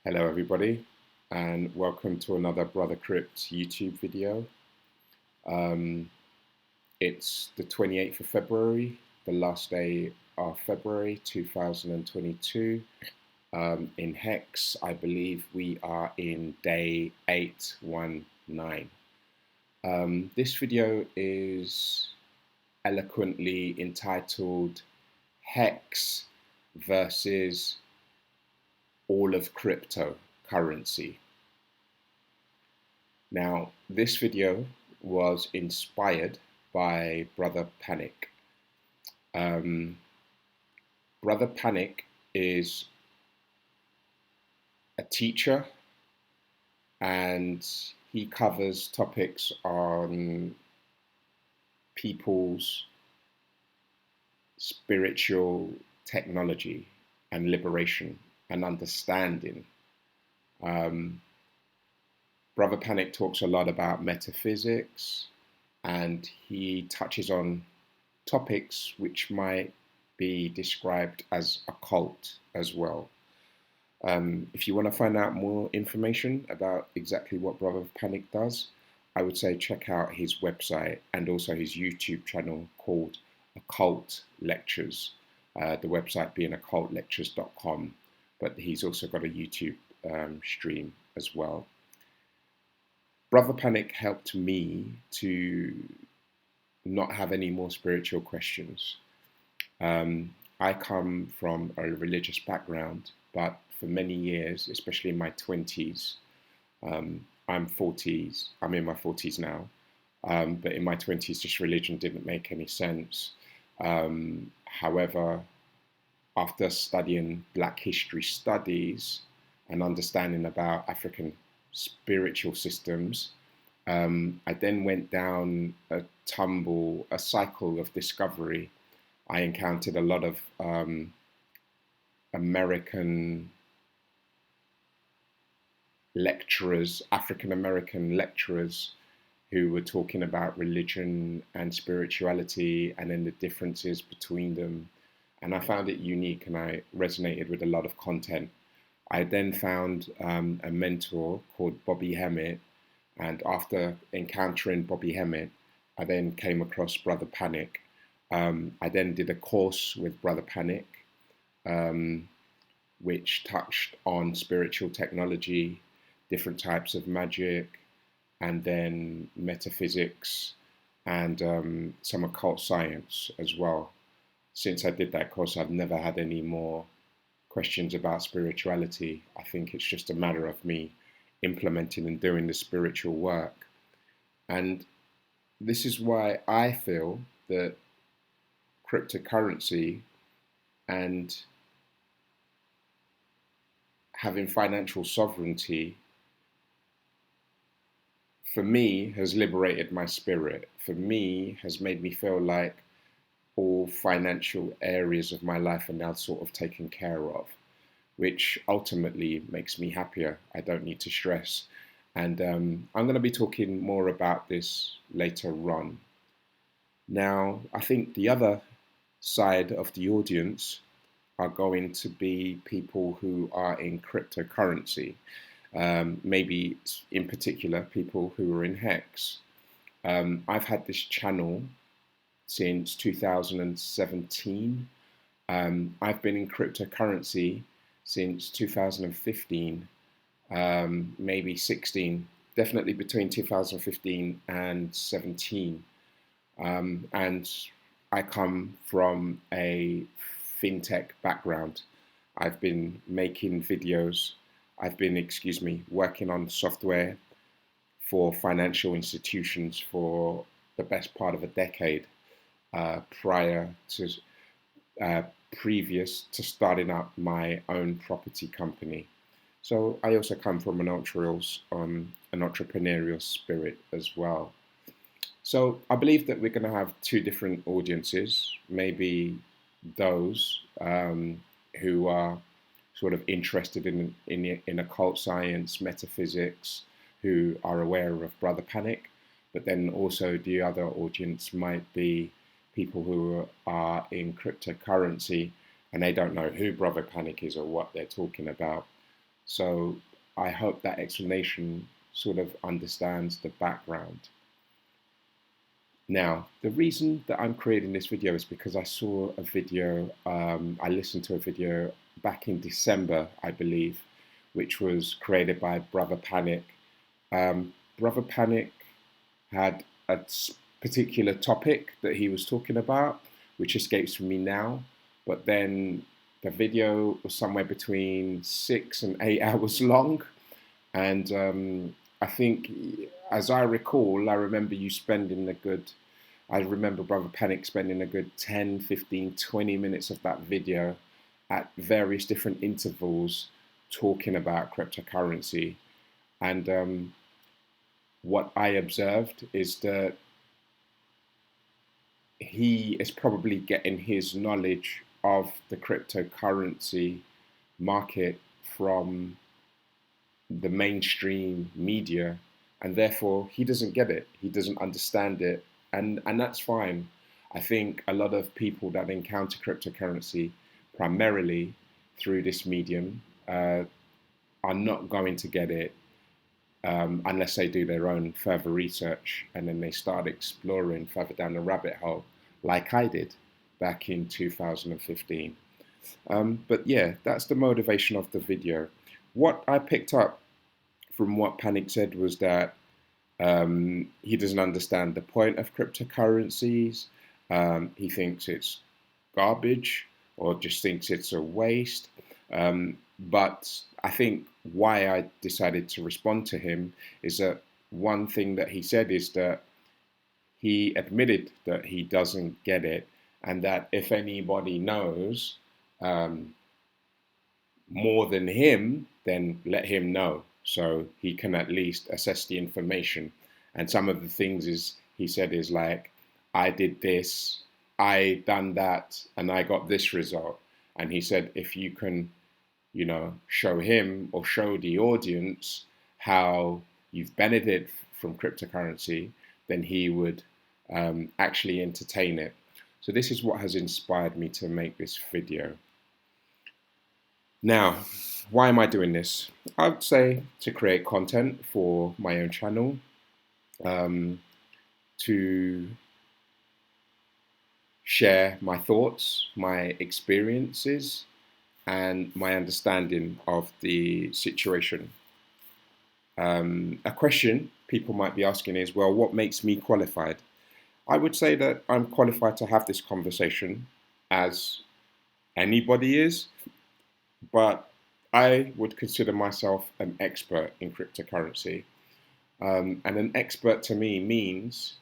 Hello everybody, and welcome to another Brother Crypt YouTube video. Um, it's the 28th of February, the last day of February 2022. In Hex, I believe we are in day 819. This video is eloquently entitled Hex versus all of cryptocurrency. Now, this video was inspired by Brother Panic. Brother Panic is a teacher and he covers topics on people's spiritual technology and liberation and understanding. Brother Panic talks a lot about metaphysics and he touches on topics which might be described as occult as well. If you want to find out more information about exactly what Brother Panic does, I would say check out his website and also his YouTube channel called Occult Lectures, the website being occultlectures.com, but he's also got a YouTube stream as well. Brother Panic helped me to not have any more spiritual questions. I come from a religious background, but for many years, especially in my 20s, I'm in my 40s now, but in my 20s, just religion didn't make any sense. However, after studying Black history studies and understanding about African spiritual systems, I then went down a cycle of discovery. I encountered a lot of American lecturers, African American lecturers, who were talking about religion and spirituality and then the differences between them. And I found it unique and I resonated with a lot of content. I then found a mentor called Bobby Hemmett, and after encountering Bobby Hemmett, I then came across Brother Panic. I then did a course with Brother Panic, which touched on spiritual technology, different types of magic, and then metaphysics and some occult science as well. Since I did that course, I've never had any more questions about spirituality. I think it's just a matter of me implementing and doing the spiritual work. And this is why I feel that cryptocurrency and having financial sovereignty, for me, has liberated my spirit. For me, has made me feel like all financial areas of my life are now sort of taken care of, which ultimately makes me happier. I don't need to stress. And I'm going to be talking more about this later on. Now, I think the other side of the audience are going to be people who are in cryptocurrency, maybe in particular people who are in Hex. I've had this channel since 2017. I've been in cryptocurrency since 2015, maybe 16, definitely between 2015 and 17. And I come from a fintech background. I've been making videos. I've been, working on software for financial institutions for the best part of a decade, previous to starting up my own property company. So I also come from an entrepreneurial spirit as well. So I believe that we're going to have two different audiences, maybe those who are sort of interested in occult science, metaphysics, who are aware of Brother Panic, but then also the other audience might be people who are in cryptocurrency and they don't know who Brother Panic is or what they're talking about. So I hope that explanation sort of understands the background. Now, the reason that I'm creating this video is because I saw a video, I listened to a video back in December, I believe, which was created by Brother Panic. Brother Panic had a particular topic that he was talking about, which escapes from me now, but then the video was somewhere between 6 and 8 hours long. And I think, as I recall, I remember Brother Panic spending a good 10, 15, 20 minutes of that video at various different intervals talking about cryptocurrency. And what I observed is that he is probably getting his knowledge of the cryptocurrency market from the mainstream media, and therefore he doesn't get it, he doesn't understand it, and that's fine. I think a lot of people that encounter cryptocurrency primarily through this medium are not going to get it unless they do their own further research and then they start exploring further down the rabbit hole, like I did back in 2015. But yeah, that's the motivation of the video. What I picked up from what Panic said was that he doesn't understand the point of cryptocurrencies. He thinks it's garbage or just thinks it's a waste. But I think why I decided to respond to him is that one thing that he said is that he admitted that he doesn't get it, and that if anybody knows more than him, then let him know so he can at least assess the information. And some of the things is he said is like, I did this, I done that, and I got this result. And he said, if you can, show him or show the audience how you've benefited from cryptocurrency, then he would actually entertain it. So this is what has inspired me to make this video. Now, why am I doing this? I'd say to create content for my own channel, to share my thoughts, my experiences, and my understanding of the situation. A question people might be asking is, well, what makes me qualified? I would say that I'm qualified to have this conversation as anybody is, but I would consider myself an expert in cryptocurrency. And an expert to me means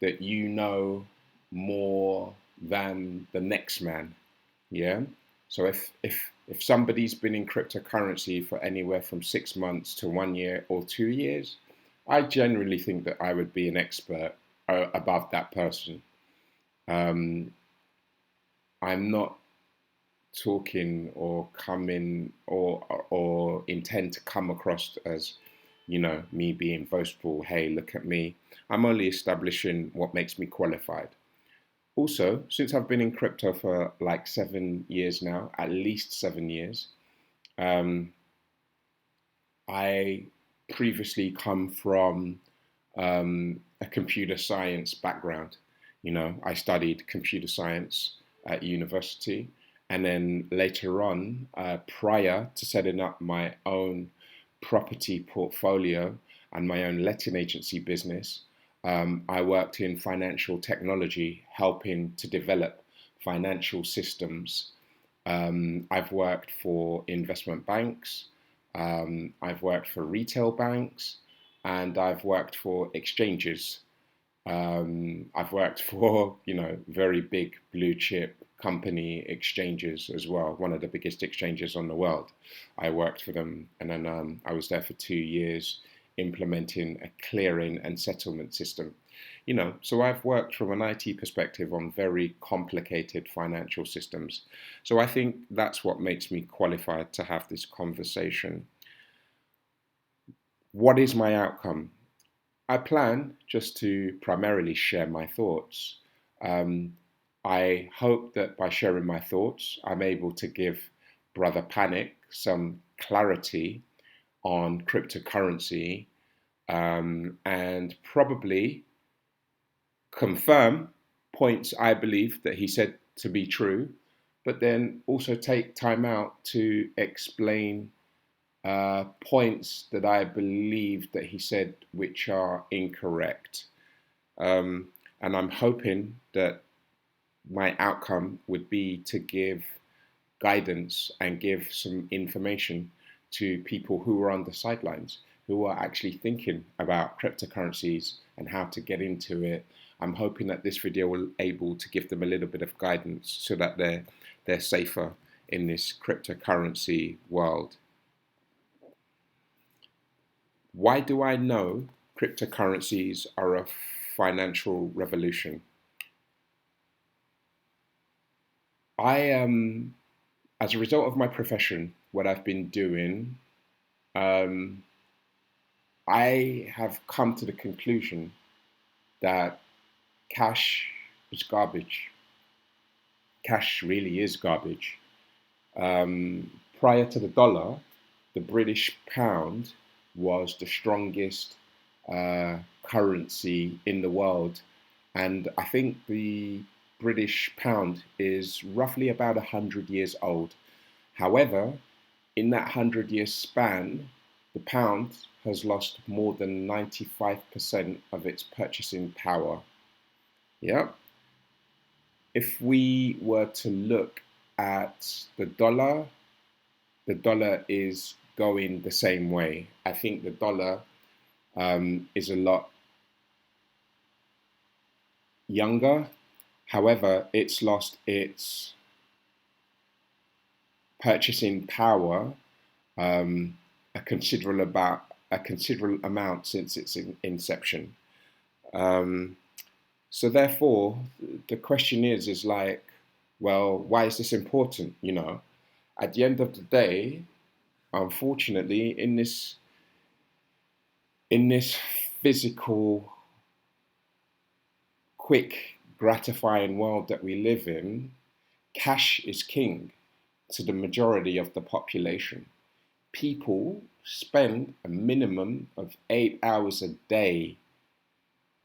that you know more than the next man. Yeah. So if somebody's been in cryptocurrency for anywhere from 6 months to 1 year or 2 years, I generally think that I would be an expert above that person. I'm not talking or coming or intend to come across as, me being boastful. Hey, look at me. I'm only establishing what makes me qualified. Also, since I've been in crypto for like 7 years now, at least 7 years, I previously come from a computer science background. I studied computer science at university, and then later on, prior to setting up my own property portfolio and my own letting agency business, I worked in financial technology, helping to develop financial systems. I've worked for investment banks, I've worked for retail banks, and I've worked for exchanges. I've worked for, very big blue chip company exchanges as well, one of the biggest exchanges on the world. I worked for them, and then I was there for 2 years implementing a clearing and settlement system. So I've worked from an IT perspective on very complicated financial systems. So I think that's what makes me qualified to have this conversation. What is my outcome? I plan just to primarily share my thoughts. I hope that by sharing my thoughts, I'm able to give Brother Panic some clarity on cryptocurrency, and probably confirm points I believe that he said to be true, but then also take time out to explain points that I believe that he said which are incorrect. And I'm hoping that my outcome would be to give guidance and give some information to people who are on the sidelines, who are actually thinking about cryptocurrencies and how to get into it. I'm hoping that this video will able to give them a little bit of guidance so that they're safer in this cryptocurrency world. Why do I know cryptocurrencies are a financial revolution? As a result of my profession, what I've been doing, I have come to the conclusion that cash is garbage. Cash really is garbage. Prior to the dollar, the British pound was the strongest currency in the world. And I think the British pound is roughly about 100 years old. However, in that 100-year span, the pound has lost more than 95% of its purchasing power. Yeah. If we were to look at the dollar is going the same way. I think the dollar is a lot younger. However, it's lost its purchasing power a considerable amount since its inception. So therefore, the question is like, well, why is this important? You know, at the end of the day, unfortunately, in this physical, quick, gratifying world that we live in, cash is king to the majority of the population. People spend a minimum of 8 hours a day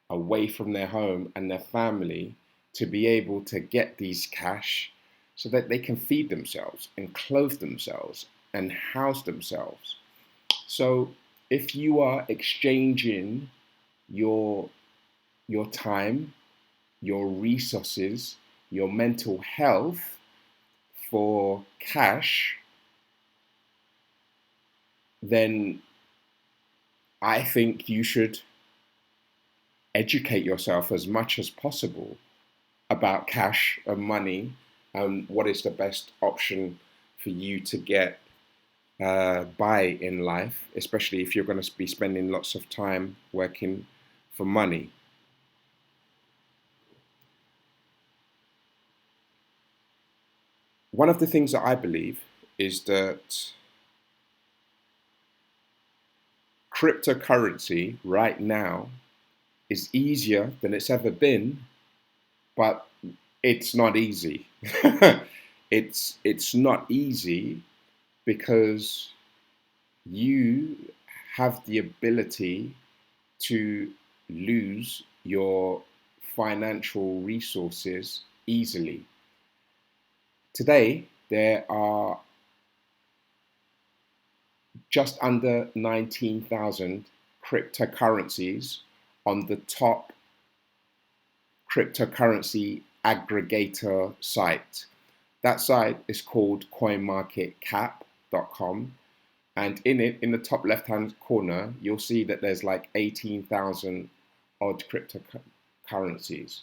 away from their home and their family to be able to get these cash so that they can feed themselves and clothe themselves and house themselves. So if you are exchanging your time, your resources, your mental health for cash, then I think you should educate yourself as much as possible about cash and money and what is the best option for you to get by in life, especially if you're going to be spending lots of time working for money. One of the things that I believe is that cryptocurrency right now is easier than it's ever been, but it's not easy. It's not easy because you have the ability to lose your financial resources easily. Today, there are just under 19,000 cryptocurrencies on the top cryptocurrency aggregator site. That site is called coinmarketcap.com. And in it, in the top left-hand corner, you'll see that there's like 18,000 odd cryptocurrencies.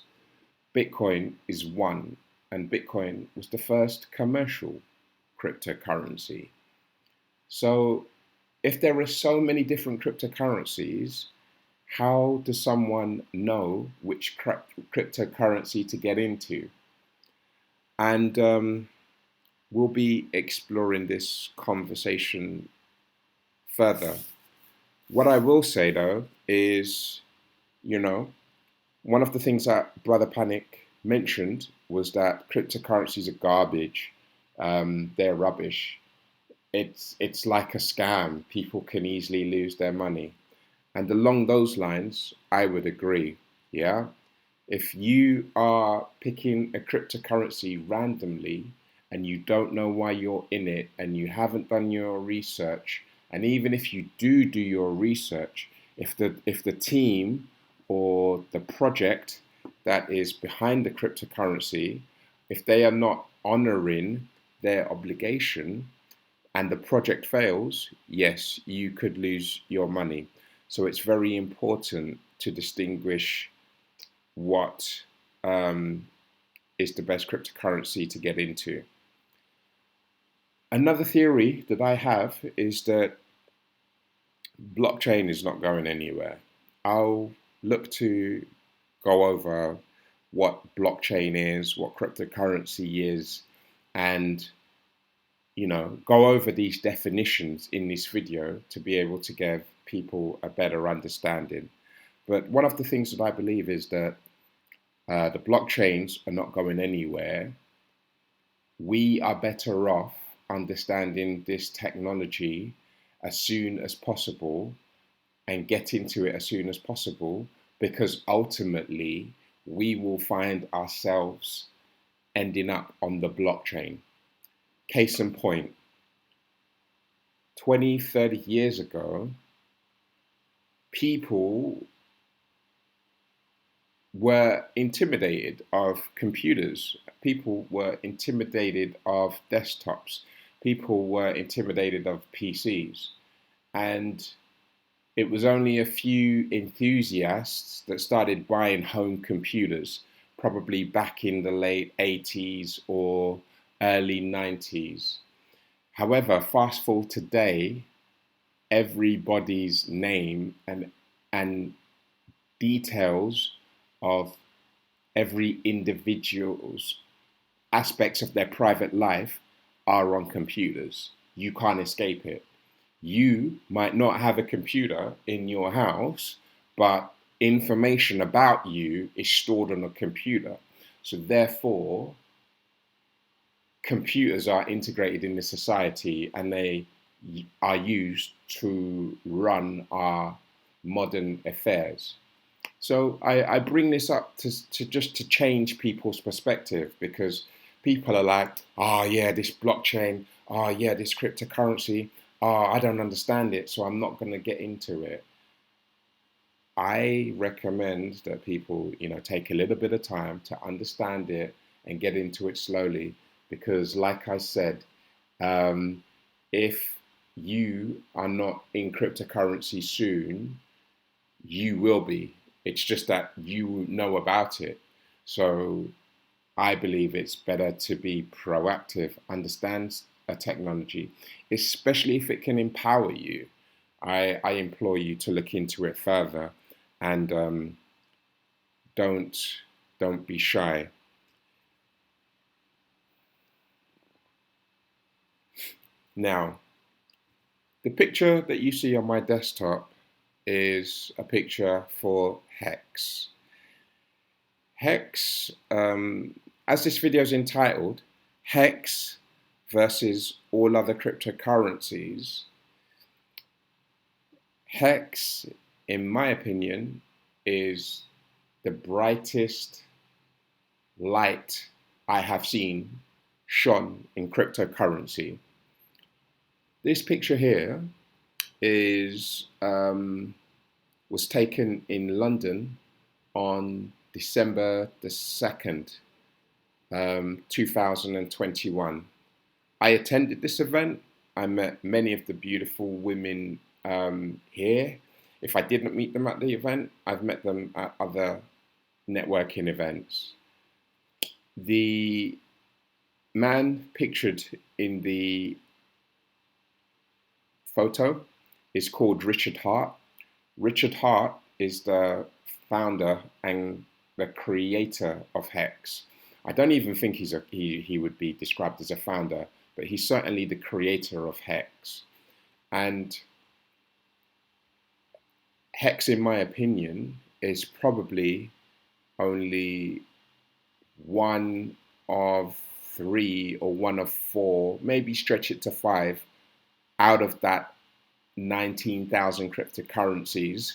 Bitcoin is one, and Bitcoin was the first commercial cryptocurrency. So if there are so many different cryptocurrencies, how does someone know which cryptocurrency to get into? And we'll be exploring this conversation further. What I will say though is, one of the things that Brother Panic mentioned was that cryptocurrencies are garbage, they're rubbish. it's like a scam. People can easily lose their money. And along those lines, I would agree. Yeah. If you are picking a cryptocurrency randomly and you don't know why you're in it and you haven't done your research, and even if you do your research, if the team or the project that is behind the cryptocurrency, if they are not honoring their obligation and the project fails, yes, you could lose your money. So it's very important to distinguish what is the best cryptocurrency to get into. Another theory that I have is that blockchain is not going anywhere. I'll look to go over what blockchain is, what cryptocurrency is, and go over these definitions in this video to be able to give people a better understanding. But one of the things that I believe is that the blockchains are not going anywhere. We are better off understanding this technology as soon as possible and get into it as soon as possible, because ultimately we will find ourselves ending up on the blockchain. Case in point, 20, 30 years ago, people were intimidated of computers. People were intimidated of desktops. People were intimidated of PCs. And it was only a few enthusiasts that started buying home computers, probably back in the late 80s or early 90s. However, fast forward today, everybody's name and details of every individual's aspects of their private life are on computers. You can't escape it. You might not have a computer in your house, but information about you is stored on a computer. So therefore, computers are integrated in the society and they are used to run our modern affairs. So I bring this up to just to change people's perspective, because people are like, oh yeah, this blockchain, oh yeah, this cryptocurrency, oh, I don't understand it, so I'm not going to get into it. I recommend that people, take a little bit of time to understand it and get into it slowly, because like I said, if you are not in cryptocurrency soon, you will be. It's just that you know about it. So I believe it's better to be proactive, understand a technology, especially if it can empower you. I implore you to look into it further and don't be shy. Now, the picture that you see on my desktop is a picture for Hex. Hex, as this video is entitled, Hex versus all other cryptocurrencies. Hex, in my opinion, is the brightest light I have seen shone in cryptocurrency. This picture here is was taken in London on December the 2nd, 2021. I attended this event. I met many of the beautiful women here. If I didn't meet them at the event, I've met them at other networking events. The man pictured in the photo is called Richard Hart. Richard Hart is the founder and the creator of Hex. I don't even think he would be described as a founder, but he's certainly the creator of Hex. And Hex, in my opinion, is probably only one of three or one of four, maybe stretch it to five, out of that 19,000 cryptocurrencies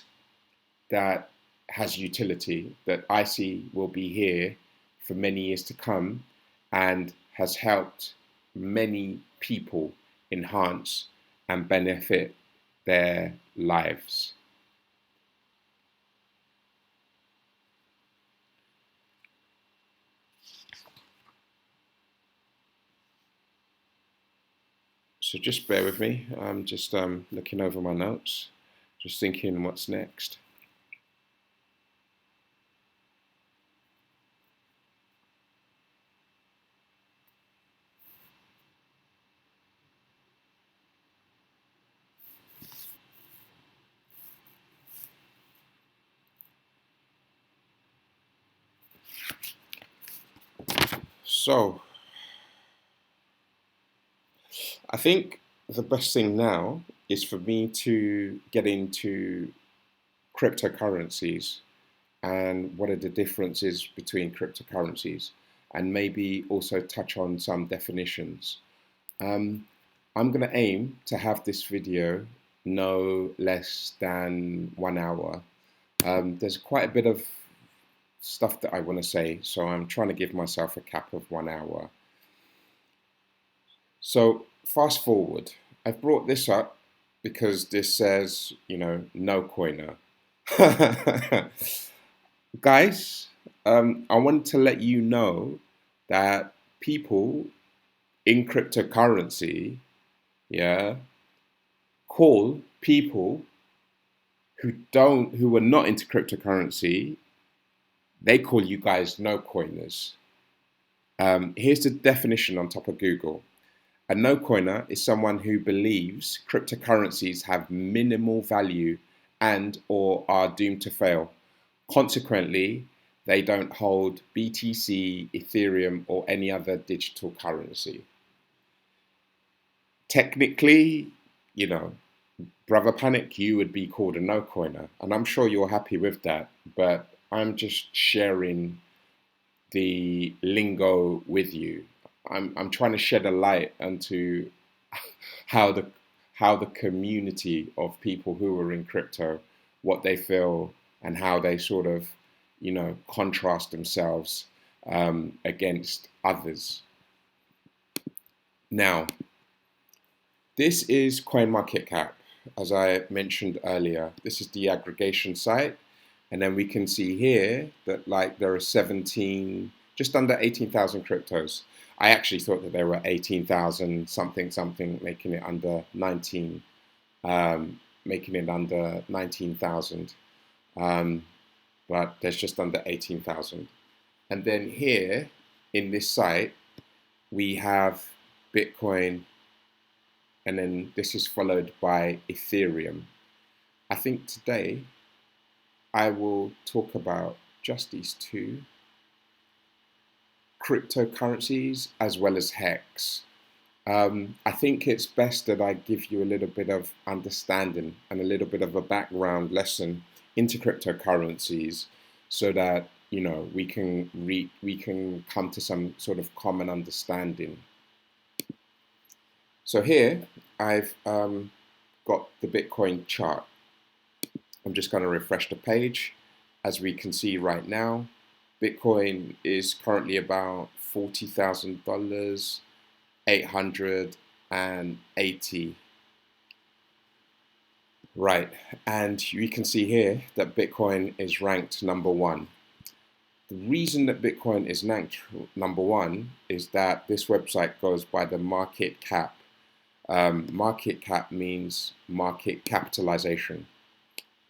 that has utility, that I see will be here for many years to come and has helped many people enhance and benefit their lives. So just bear with me. I'm just looking over my notes, just thinking what's next. So I think the best thing now is for me to get into cryptocurrencies and what are the differences between cryptocurrencies, and maybe also touch on some definitions. Um, I'm going to aim to have this video no less than 1 hour. There's quite a bit of stuff that I want to say, so I'm trying to give myself a cap of 1 hour. So fast forward, I've brought this up because this says, no coiner. Guys, I want to let you know that people in cryptocurrency, yeah, call people who are not into cryptocurrency, they call you guys no coiners. Here's the definition on top of Google. A no coiner is someone who believes cryptocurrencies have minimal value and or are doomed to fail. Consequently, they don't hold BTC, Ethereum, or any other digital currency. Technically, Brother Panic, you would be called a no coiner, and I'm sure you're happy with that, but I'm just sharing the lingo with you. I'm trying to shed a light onto how the community of people who are in crypto, what they feel and how they sort of, contrast themselves against others. Now, this is CoinMarketCap. As I mentioned earlier, this is the aggregation site. And then we can see here that there are just under 18,000 cryptos. I actually thought that there were 18,000 something, making it under 19,000. But there's just under 18,000. And then here in this site, we have Bitcoin, and then this is followed by Ethereum. I think today I will talk about just these two cryptocurrencies as well as Hex. I think it's best that I give you a little bit of understanding and a little bit of a background lesson into cryptocurrencies so that we can come to some sort of common understanding. So here I've got the Bitcoin chart. I'm just going to refresh the page. As we can see right now, Bitcoin is currently about $40,000, 880. Right, and you can see here that Bitcoin is ranked number 1. The reason that Bitcoin is ranked number 1 is that this website goes by the market cap. Market cap means market capitalization.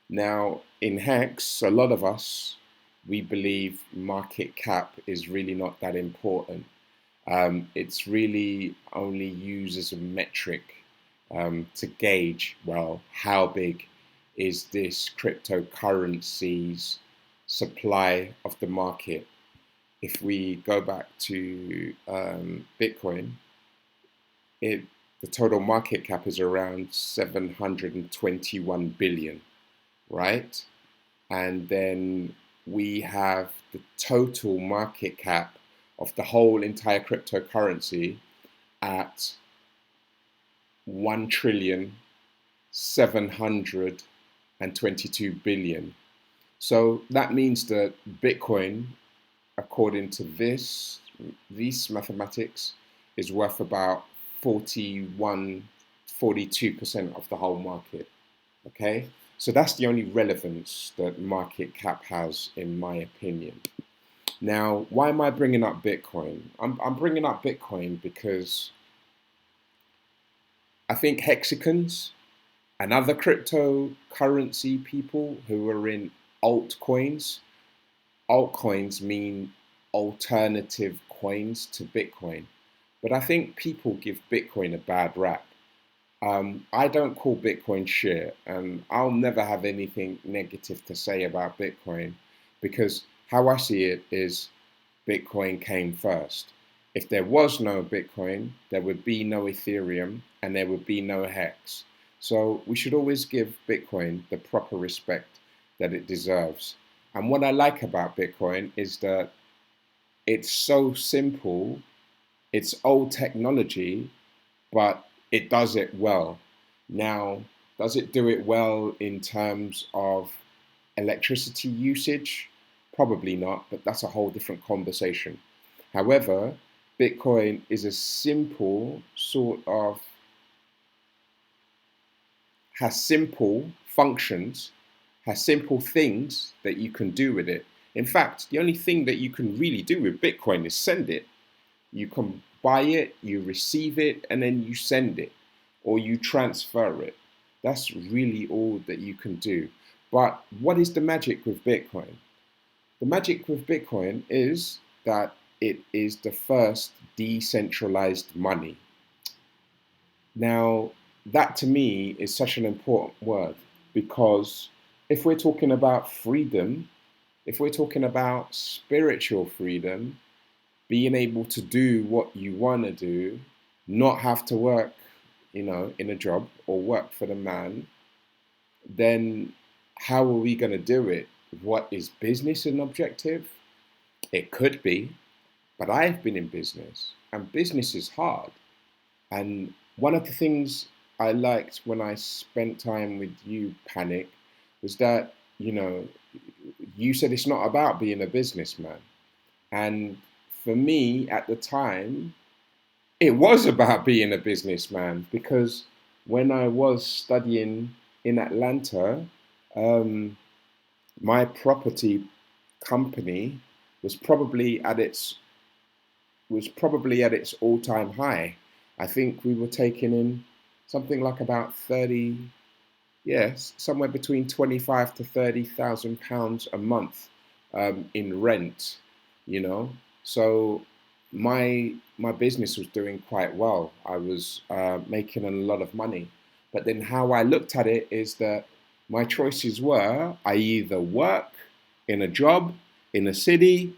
Now, in Hex, a lot of us, we believe market cap is really not that important. It's really only used as a metric to gauge, how big is this cryptocurrency's supply of the market. If we go back to Bitcoin, the total market cap is around 721 billion, right? And then we have the total market cap of the whole entire cryptocurrency at 1,722,000,000,000. So that means that Bitcoin, according to these mathematics, is worth about 41, 42% of the whole market. Okay, so that's the only relevance that market cap has, in my opinion. Now, why am I bringing up Bitcoin? I'm bringing up Bitcoin because I think hexagons and other cryptocurrency people who are in altcoins mean alternative coins to Bitcoin. But I think people give Bitcoin a bad rap. I don't call Bitcoin shit, and I'll never have anything negative to say about Bitcoin, because how I see it is Bitcoin came first. If there was no Bitcoin, there would be no Ethereum and there would be no Hex. So we should always give Bitcoin the proper respect that it deserves. And what I like about Bitcoin is that it's so simple, it's old technology, but it does it well. Now, does it do it well in terms of electricity usage? Probably not, but that's a whole different conversation. However, Bitcoin is a simple sort of, has simple functions, has simple things that you can do with it. In fact, the only thing that you can really do with Bitcoin is send it. You can buy it, you receive it, and then you send it or you transfer it. That's really all that you can do. But what is the magic with Bitcoin? The magic with Bitcoin is that it is the first decentralized money. Now, that to me is such an important word, because if we're talking about freedom, if we're talking about spiritual freedom, being able to do what you want to do, not have to work, in a job or work for the man, then how are we going to do it? What is business an objective? It could be, but I've been in business and business is hard. And one of the things I liked when I spent time with you, Panic, was that, you said it's not about being a businessman. And for me at the time, it was about being a businessman, because when I was studying in Atlanta, um, my property company was probably at its all-time high. I think we were taking in something like about 30, yes, somewhere between 25 to 30,000 pounds a month, in rent, you know. So my business was doing quite well. I was making a lot of money. But then how I looked at it is that my choices were, I either work in a job in a city,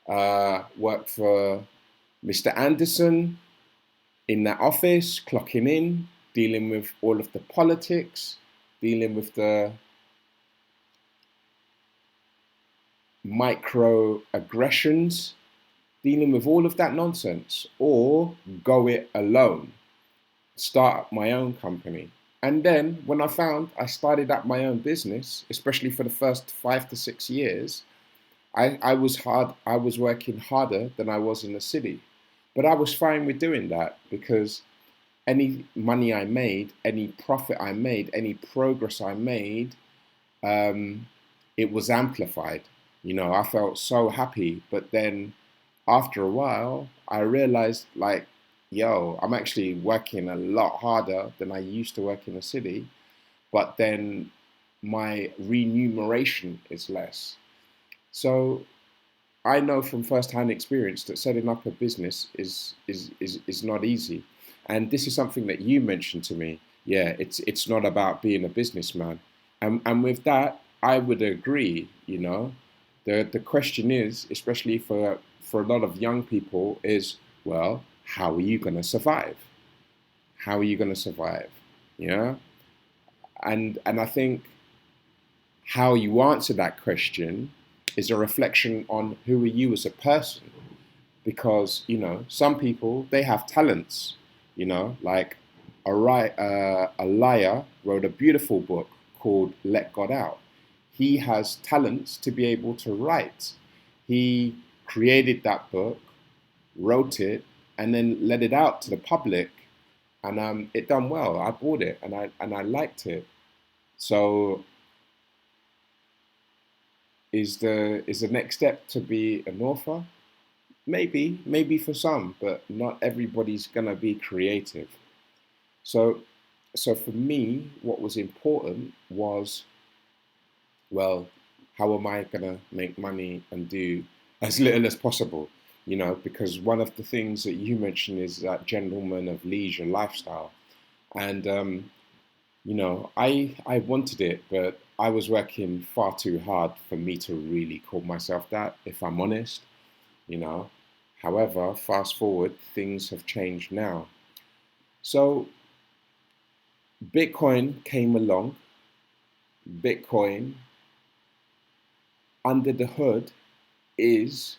work for Mr. Anderson in that office, clocking in, dealing with all of the politics, dealing with the microaggressions, dealing with all of that nonsense, or go it alone, start up my own company. And then when I started up my own business, especially for the first 5 to 6 years, I was working harder than I was in the city. But I was fine with doing that, because any money I made, any profit I made, any progress I made, it was amplified. I felt so happy. But then after a while, I realized, like, yo, I'm actually working a lot harder than I used to work in the city, but then my remuneration is less. So I know from first-hand experience that setting up a business is not easy. And this is something that you mentioned to me. Yeah, it's not about being a businessman. And with that, I would agree, The question is, especially for a lot of young people, is, well, how are you going to survive? How are you going to survive? Yeah? And I think how you answer that question is a reflection on who are you as a person. Because, some people, they have talents, like A liar wrote a beautiful book called Let God Out. He has talents to be able to write. He created that book, wrote it, and then let it out to the public, and it done well. I bought it, and I liked it. So is the next step to be an author? Maybe for some, but not everybody's gonna be creative. So so for me, what was important was, well, how am I gonna make money and do as little as possible? Because one of the things that you mentioned is that gentleman of leisure lifestyle, and I wanted it, but I was working far too hard for me to really call myself that, if I'm honest. You know, However, fast forward, things have changed now. So Bitcoin came along. Bitcoin under the hood is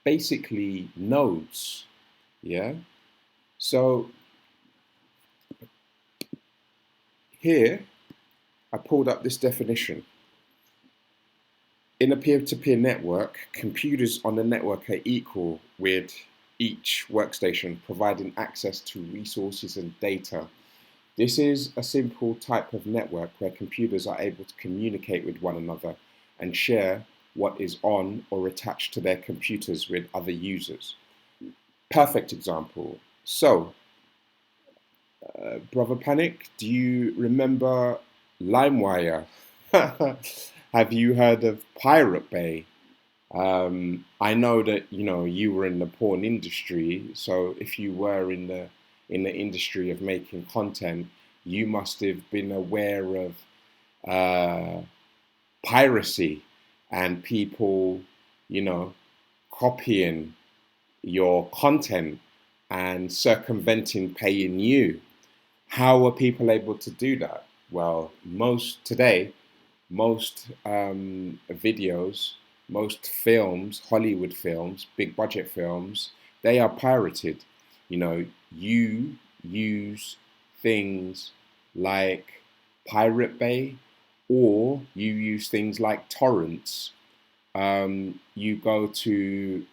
basically nodes. Yeah. So here I pulled up this definition. In a peer-to-peer network, computers on the network are equal, with each workstation providing access to resources and data. This is a simple type of network where computers are able to communicate with one another and share what is on or attached to their computers with other users. Perfect example. So, Brother Panic, do you remember LimeWire? Have you heard of Pirate Bay? I know that you were in the porn industry, so if you were in the industry of making content, you must have been aware of uh, piracy and people, you know, copying your content and circumventing paying you. How are people able to do that? Well, most videos, most films, Hollywood films, big budget films, they are pirated. You use things like Pirate Bay, or you use things like torrents. You go to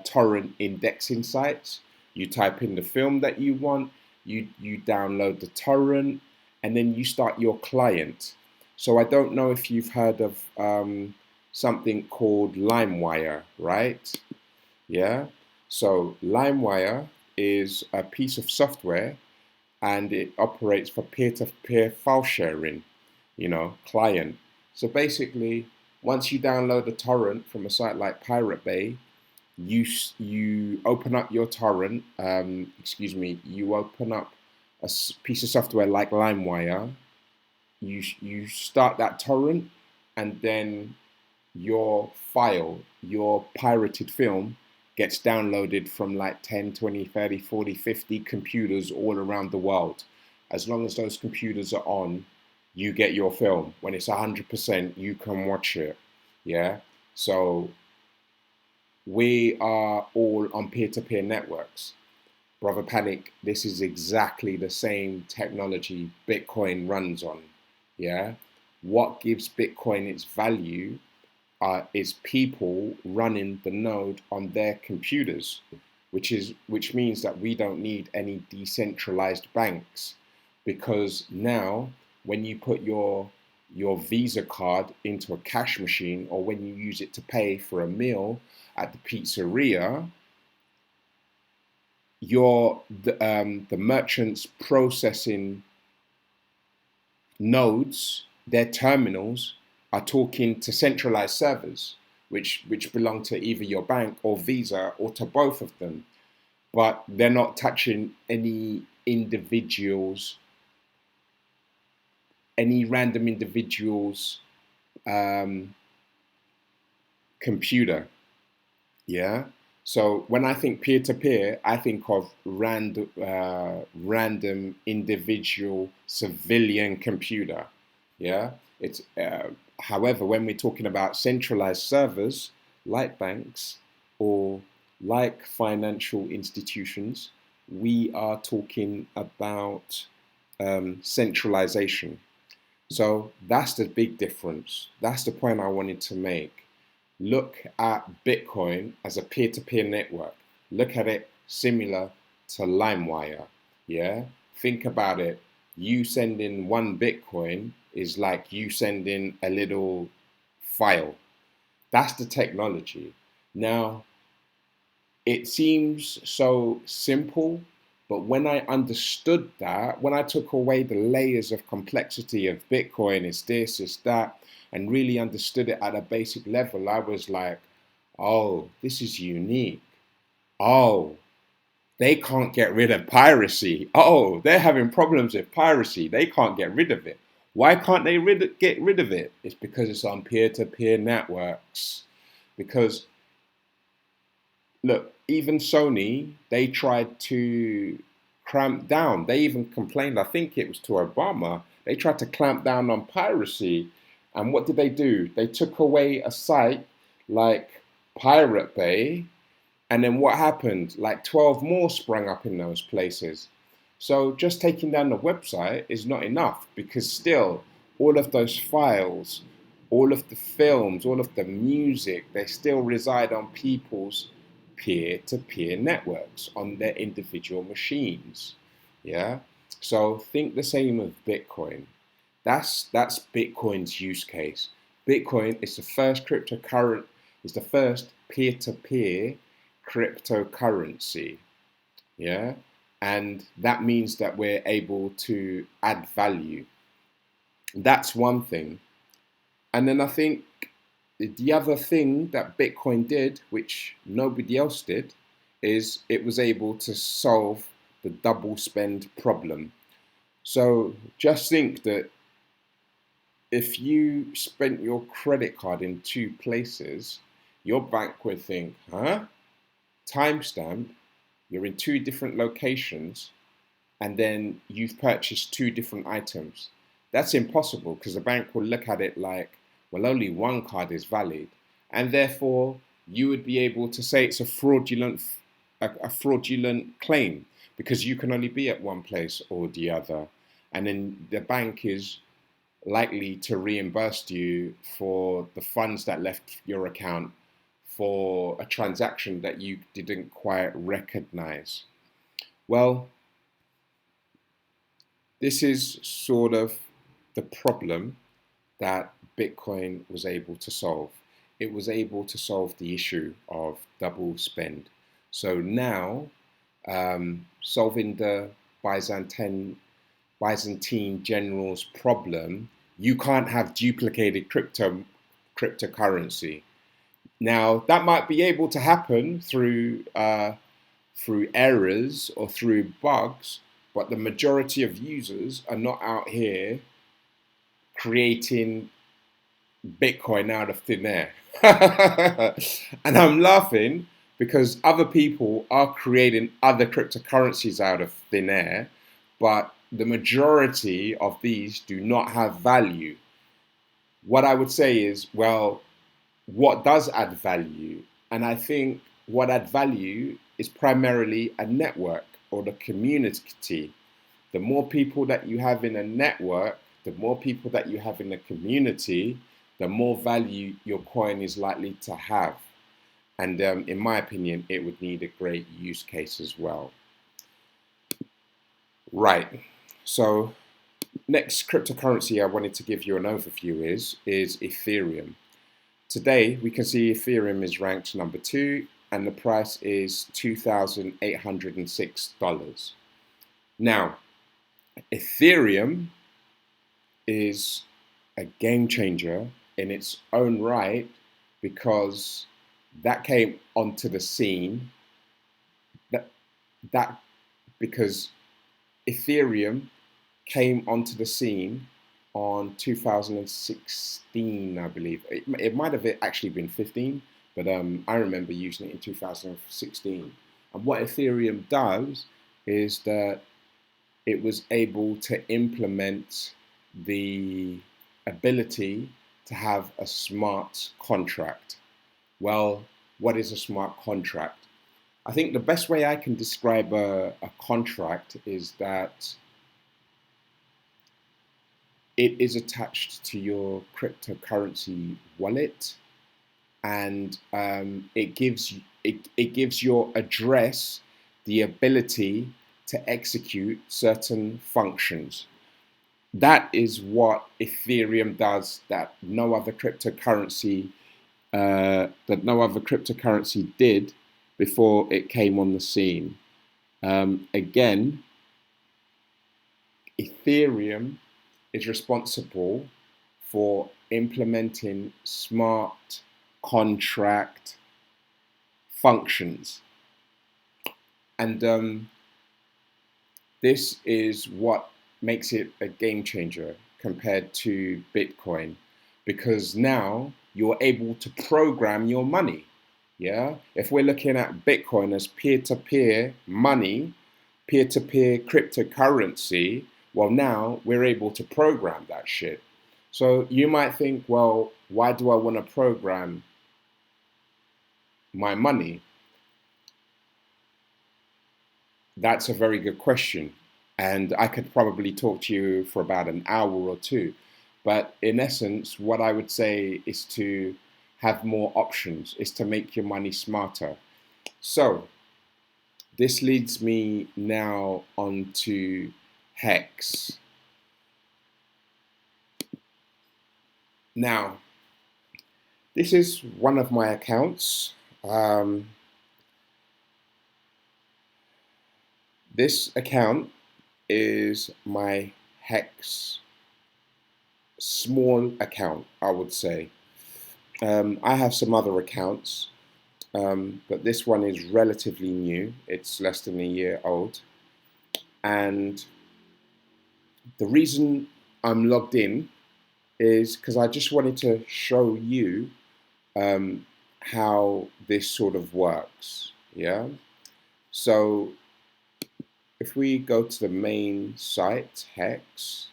torrent indexing sites. You type in the film that you want. You download the torrent, and then you start your client. So I don't know if you've heard of something called LimeWire, right? Yeah. So LimeWire is a piece of software, and it operates for peer-to-peer file sharing, client. So basically, once you download a torrent from a site like Pirate Bay, you open up your torrent. You open up a piece of software like LimeWire. You start that torrent, and then your pirated film, gets downloaded from like 10, 20, 30, 40, 50 computers all around the world. As long as those computers are on, you get your film. When it's 100%, you can watch it. Yeah. So we are all on peer-to-peer networks. Brother Panic, this is exactly the same technology Bitcoin runs on. Yeah. What gives Bitcoin its value is people running the node on their computers, which means that we don't need any decentralized banks, because now when you put your Visa card into a cash machine, or when you use it to pay for a meal at the pizzeria, the merchants processing nodes, their terminals, are talking to centralized servers, which belong to either your bank or Visa, or to both of them. But they're not touching any random individual's um, computer. Yeah. So when I think peer to peer, I think of random individual civilian computer. Yeah. However, when we're talking about centralized servers, like banks, or like financial institutions, we are talking about centralization. So that's the big difference. That's the point I wanted to make. Look at Bitcoin as a peer-to-peer network. Look at it similar to LimeWire. Yeah? Think about it. You sending one Bitcoin is like you sending a little file. That's the technology. Now, it seems so simple, but when I understood that, when I took away the layers of complexity of Bitcoin, it's this, it's that, and really understood it at a basic level, I was like, oh, this is unique. Oh, they can't get rid of piracy. Oh, they're having problems with piracy. They can't get rid of it. Why can't they get rid of it? It's because it's on peer-to-peer networks. Because look, even Sony, they tried to clamp down. They even complained, I think it was to Obama, they tried to clamp down on piracy. And what did they do? They took away a site like Pirate Bay. And then what happened? Like 12 more sprung up in those places. So just taking down the website is not enough, because still all of those files, all of the films, all of the music, they still reside on people's peer-to-peer networks on their individual machines. Yeah. So think the same of Bitcoin. That's Bitcoin's use case. Bitcoin is the first cryptocurrency, is the first peer-to-peer cryptocurrency. Yeah. And that means that we're able to add value. That's one thing. And then I think the other thing that Bitcoin did, which nobody else did, is it was able to solve the double spend problem. So just think that if you spent your credit card in two places, your bank would think, huh? Timestamp, you're in two different locations, and then you've purchased two different items. That's impossible, because the bank will look at it like, well, only one card is valid, and therefore you would be able to say it's a fraudulent claim, because you can only be at one place or the other, and then the bank is likely to reimburse you for the funds that left your account for a transaction that you didn't quite recognize. Well, this is sort of the problem that Bitcoin was able to solve. It was able to solve the issue of double spend. So now, solving the Byzantine general's problem, you can't have duplicated cryptocurrency. Now, that might be able to happen through errors or through bugs, but the majority of users are not out here creating Bitcoin out of thin air. And I'm laughing because other people are creating other cryptocurrencies out of thin air, but the majority of these do not have value. What I would say is, well, what does add value? And I think what add value is primarily a network or the community. The more people that you have in a network, the more people that you have in a community, the more value your coin is likely to have. And in my opinion, it would need a great use case as well. Right. So next cryptocurrency I wanted to give you an overview is Ethereum. Today, we can see Ethereum is ranked number 2, and the price is $2,806. Now, Ethereum is a game changer in its own right, because that came onto the scene. Because Ethereum came onto the scene on 2016, I believe. It might have actually been 15, but I remember using it in 2016. And what Ethereum does is that it was able to implement the ability to have a smart contract. Well, what is a smart contract? I think the best way I can describe a contract is that it is attached to your cryptocurrency wallet, and it gives your address the ability to execute certain functions. That is what Ethereum does that no other cryptocurrency did before it came on the scene. Again, Ethereum is responsible for implementing smart contract functions. And this is what makes it a game changer compared to Bitcoin, because now you're able to program your money. Yeah, if we're looking at Bitcoin as peer-to-peer money, peer-to-peer cryptocurrency, well, now we're able to program that shit. So you might think, well, why do I want to program my money? That's a very good question. And I could probably talk to you for about an hour or two. But in essence, what I would say is to have more options, is to make your money smarter. So this leads me now onto Hex. Now, this is one of my accounts. This account is my Hex small account, I would say. I have some other accounts, but this one is relatively new. It's less than a year old. And the reason I'm logged in is because I just wanted to show you how this sort of works. Yeah. So if we go to the main site, Hex,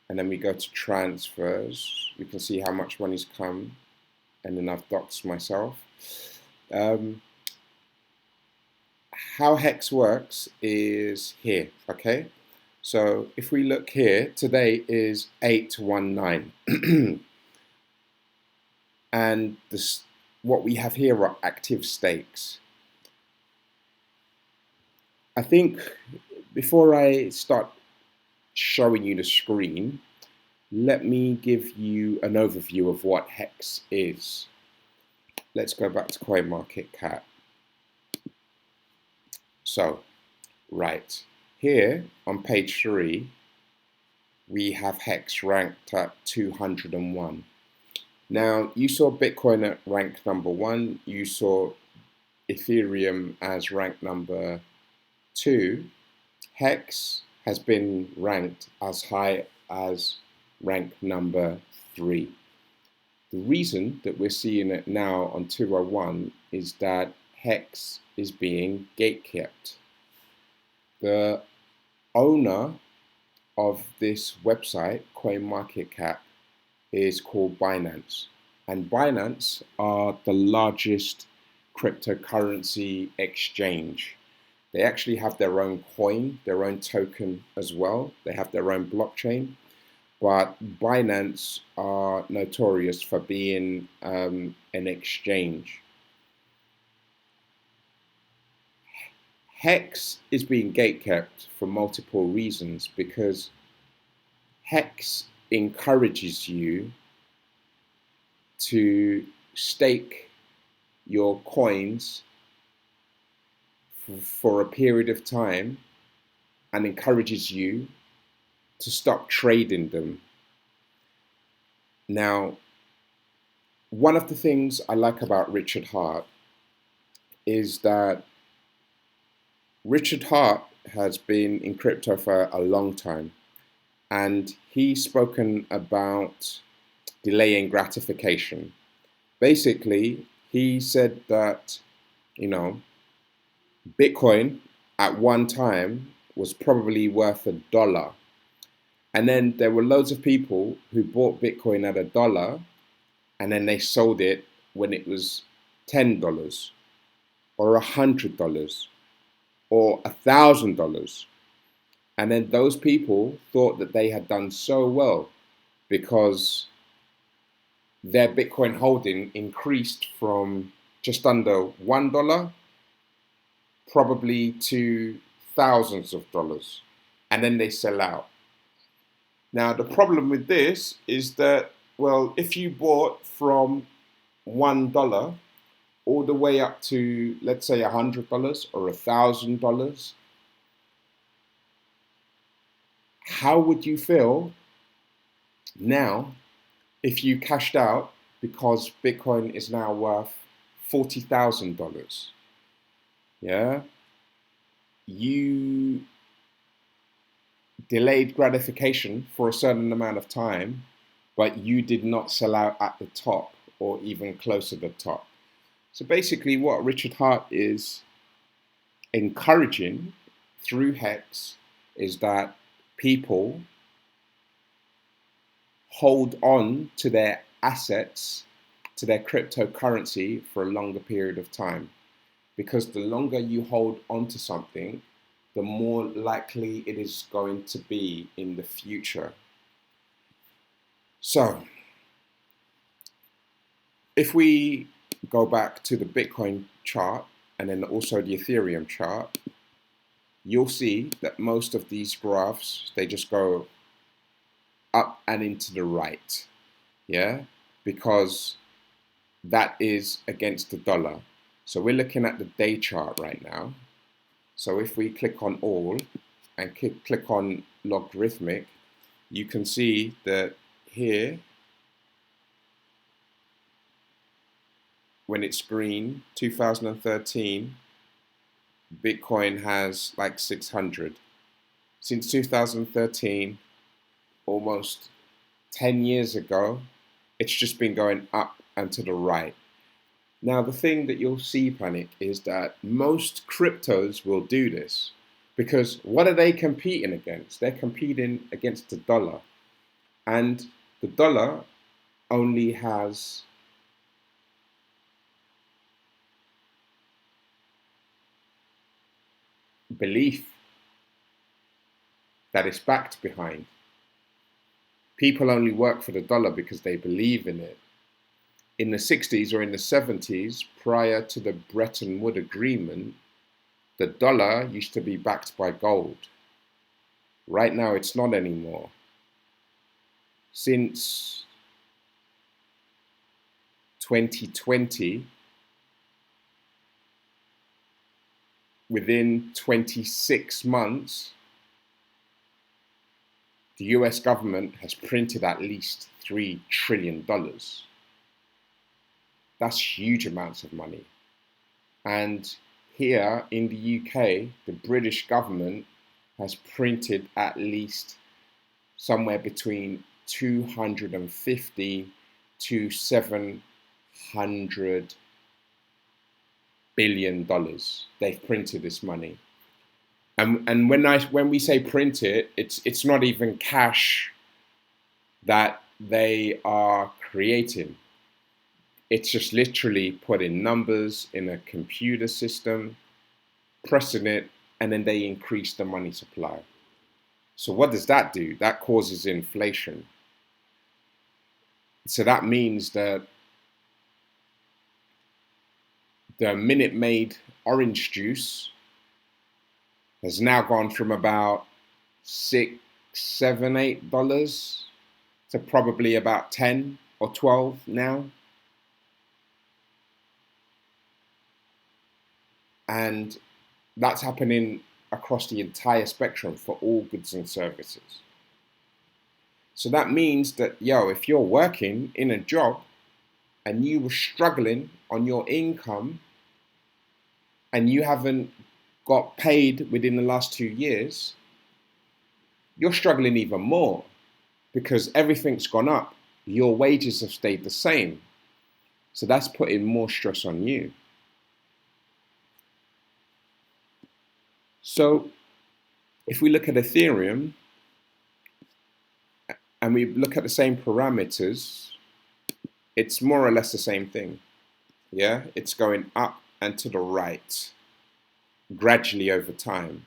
and then we go to transfers, we can see how much money's come, and then I've doxed myself. How Hex works is here, okay? So if we look here, today is 8/19. And what we have here are active stakes. I think before I start showing you the screen, let me give you an overview of what Hex is. Let's go back to CoinMarketCap. So, right, here on page 3, we have Hex ranked at 201. Now, you saw Bitcoin at rank number 1, you saw Ethereum as rank number 2. Hex has been ranked as high as rank number 3. The reason that we're seeing it now on 201 is that Hex is being gatekept. The owner of this website, CoinMarketCap, is called Binance. And Binance are the largest cryptocurrency exchange. They actually have their own coin, their own token as well. They have their own blockchain. But Binance are notorious for being an exchange. Hex is being gatekept for multiple reasons, because Hex encourages you to stake your coins for a period of time and encourages you to stop trading them. Now, one of the things I like about Richard Hart is that Richard Hart has been in crypto for a long time, and he's spoken about delaying gratification. Basically, he said that, Bitcoin at one time was probably worth $1. And then there were loads of people who bought Bitcoin at $1, and then they sold it when it was $10. or $100 or $1,000. And then those people thought that they had done so well because their Bitcoin holding increased from just under $1 probably to thousands of dollars. And then they sell out. Now, the problem with this is that, well, if you bought from $1 all the way up to, let's say, $100 or $1,000, how would you feel now if you cashed out because Bitcoin is now worth $40,000? Yeah, you delayed gratification for a certain amount of time, but you did not sell out at the top or even close to the top. So basically what Richard Hart is encouraging through Hex is that people hold on to their assets, to their cryptocurrency for a longer period of time. Because the longer you hold on to something, the more likely it is going to be in the future. So, if we go back to the Bitcoin chart and then also the Ethereum chart, you'll see that most of these graphs, they just go up and into the right, yeah, because that is against the dollar. So we're looking at the day chart right now. So if we click on all and click on logarithmic, you can see that here, when it's green, 2013, Bitcoin has like 600. Since 2013, almost 10 years ago, it's just been going up and to the right. Now, the thing that you'll see, Panic, is that most cryptos will do this because what are they competing against? They're competing against the dollar. And the dollar only has belief that it's backed behind. People only work for the dollar because they believe in it. In the 60s or in the 70s, prior to the Bretton Woods Agreement, the dollar used to be backed by gold. Right now, it's not anymore. Since 2020, within 26 months, the US government has printed at least $3 trillion. That's huge amounts of money. And here in the UK, the British government has printed at least somewhere between 250 to 700 billion dollars. They've printed this money. And when we say print it, it's not even cash that they are creating. It's just literally putting numbers in a computer system, pressing it, and then they increase the money supply. So what does that do? That causes inflation. So that means that the Minute Maid orange juice has now gone from about $6, $7, $8 to probably about 10 or 12 now. And that's happening across the entire spectrum for all goods and services. So that means that, if you're working in a job and you were struggling on your income and you haven't got paid within the last 2 years, you're struggling even more because everything's gone up. Your wages have stayed the same. So that's putting more stress on you. So if we look at Ethereum and we look at the same parameters, it's more or less the same thing. Yeah, it's going up and to the right gradually over time.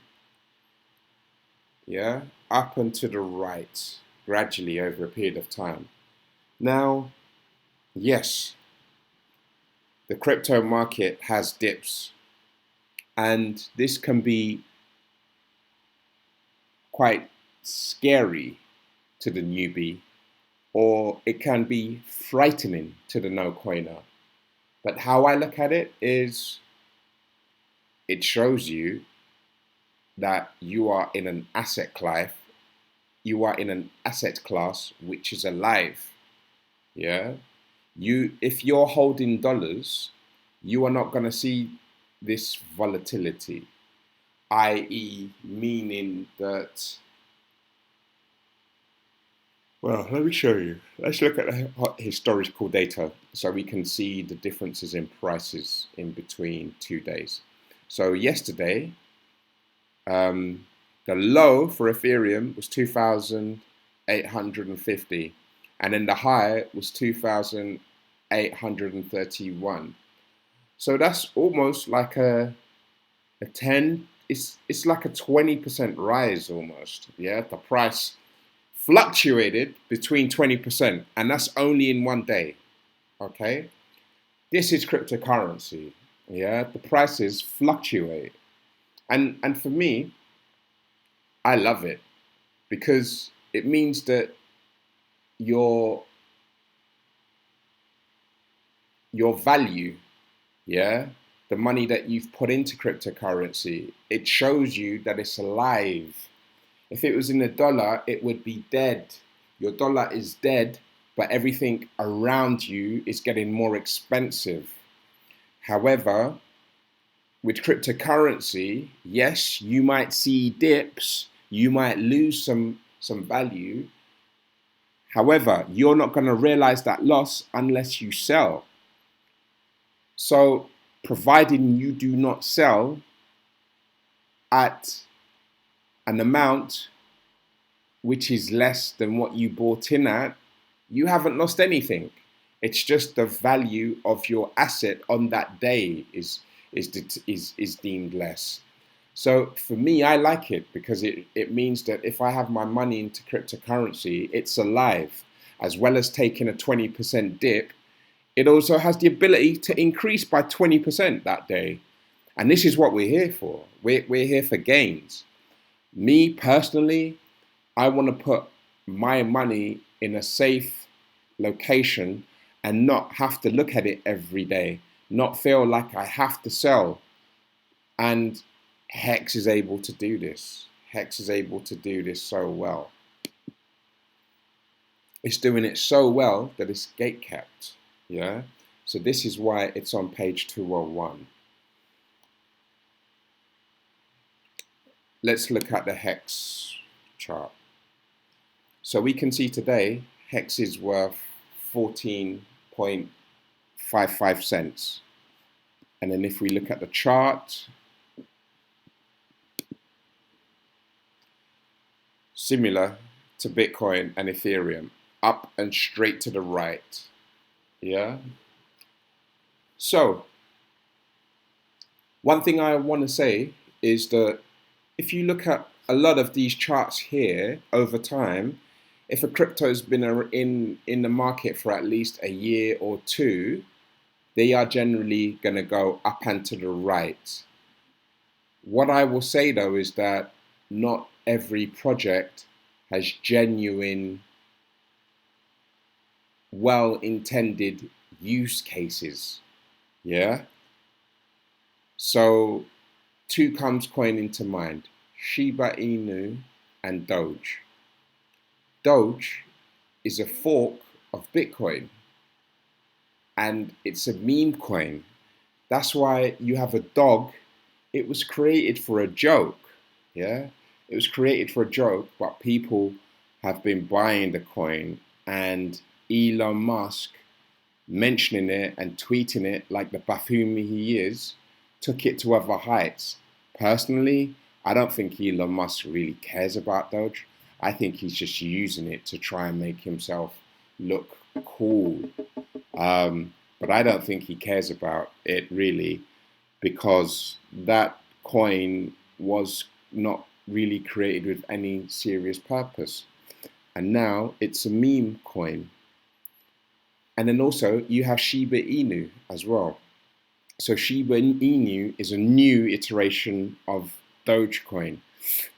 Yeah, up and to the right gradually over a period of time. Now, yes, the crypto market has dips, and this can be quite scary to the newbie, or it can be frightening to the no-coiner. But how I look at it is it shows you that you are in an asset class, which is alive. Yeah. If you're holding dollars, you are not going to see this volatility, i.e., meaning that. Well, let me show you. Let's look at the historical data so we can see the differences in prices in between 2 days. So yesterday, the low for Ethereum was 2,850, and then the high was 2,831. So that's almost like a 10. It's like a 20% rise almost. Yeah, the price fluctuated between 20%, and that's only in 1 day. Okay, this is cryptocurrency. Yeah, the prices fluctuate, and for me, I love it because it means that your value, yeah, the money that you've put into cryptocurrency, it shows you that it's alive. If it was in a dollar, it would be dead. Your dollar is dead, but everything around you is getting more expensive. However, with cryptocurrency, yes, you might see dips, you might lose some value. However, you're not going to realize that loss unless you sell. So, providing you do not sell at an amount which is less than what you bought in at, you haven't lost anything. It's just the value of your asset on that day is deemed less. So for me, I like it because it means that if I have my money into cryptocurrency, it's alive. As well as taking a 20% dip, it also has the ability to increase by 20% that day. And this is what we're here for. We're here for gains. Me personally, I want to put my money in a safe location and not have to look at it every day, not feel like I have to sell. And Hex is able to do this. Hex is able to do this so well. It's doing it so well that it's gate capped. Yeah. So this is why it's on page 201. Let's look at the Hex chart. So we can see today Hex is worth 14.55 cents. And then if we look at the chart, similar to Bitcoin and Ethereum, up and straight to the right. Yeah. So one thing I want to say is that if you look at a lot of these charts here over time, if a crypto's been in the market for at least a year or two, they are generally going to go up and to the right. What I will say though is that not every project has genuine, well-intended use cases. Yeah. So two comes coin into mind: Shiba Inu and Doge. Doge is a fork of Bitcoin, and it's a meme coin. That's why you have a dog. It was created for a joke. Yeah, it was created for a joke, but people have been buying the coin, and Elon Musk mentioning it and tweeting it like the buffoon he is took it to other heights. Personally, I don't think Elon Musk really cares about Doge. I think he's just using it to try and make himself look cool. But I don't think he cares about it really. because that coin was not really created with any serious purpose. And now it's a meme coin. And then also you have Shiba Inu as well. So Shiba Inu is a new iteration of Dogecoin.